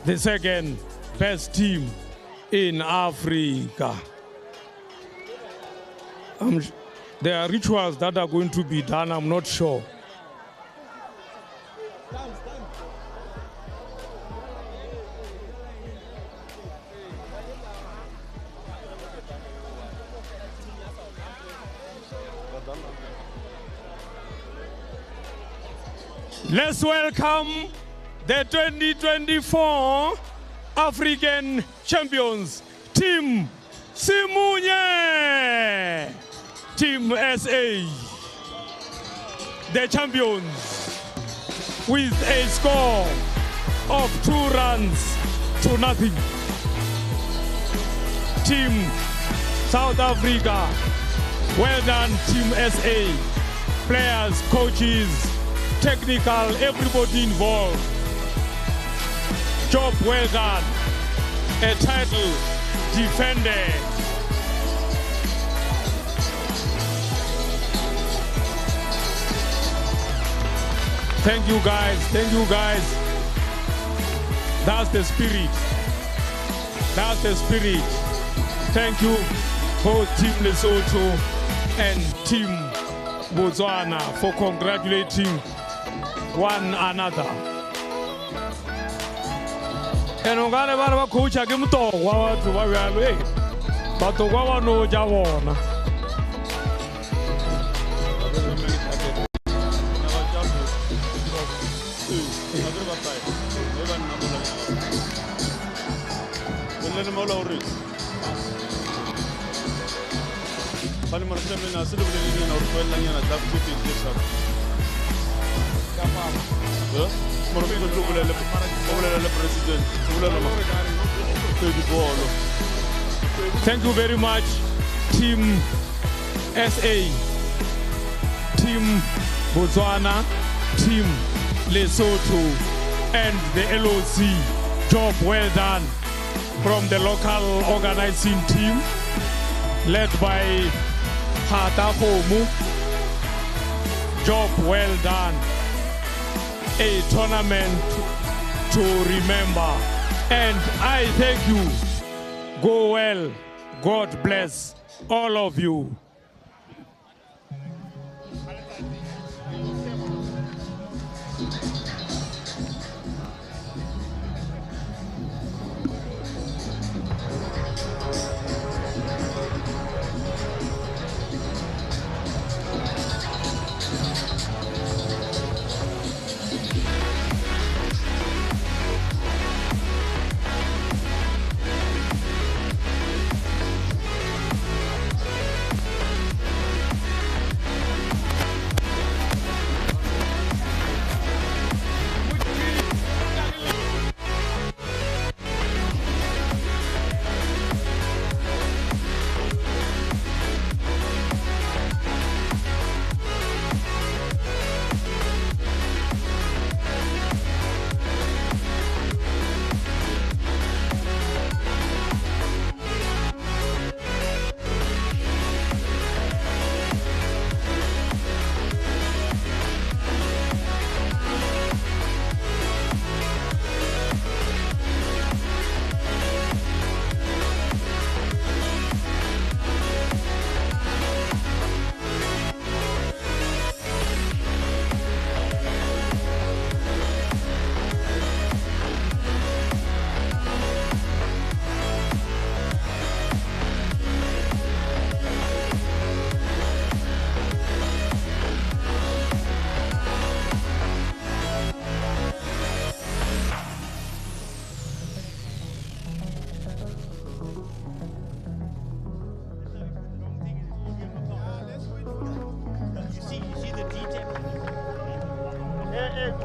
The second best team in Africa. There are rituals that are going to be done, I'm not sure. Let's welcome the 2024 African champions, Team Simunye, Team SA, the champions with a score of 2 runs to nothing. Team South Africa, well done, Team SA, players, coaches, technical, everybody involved. Job well done. A title defended. Thank you guys, That's the spirit. Thank you both Team Lesotho and Team Botswana for congratulating one another. And I'm going to coach a game to what we are doing. But to go no Javon. Thank you very much, Team SA, Team Botswana, Team Lesotho, and the LOC. Job well done from the local organizing team. led by Hata Khomu. Job well done. A tournament to remember. And I thank you. Go well. God bless all of you.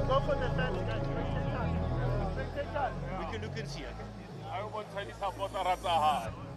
Go for the stand, guys. We can look and see, okay? I want Chinese supporters.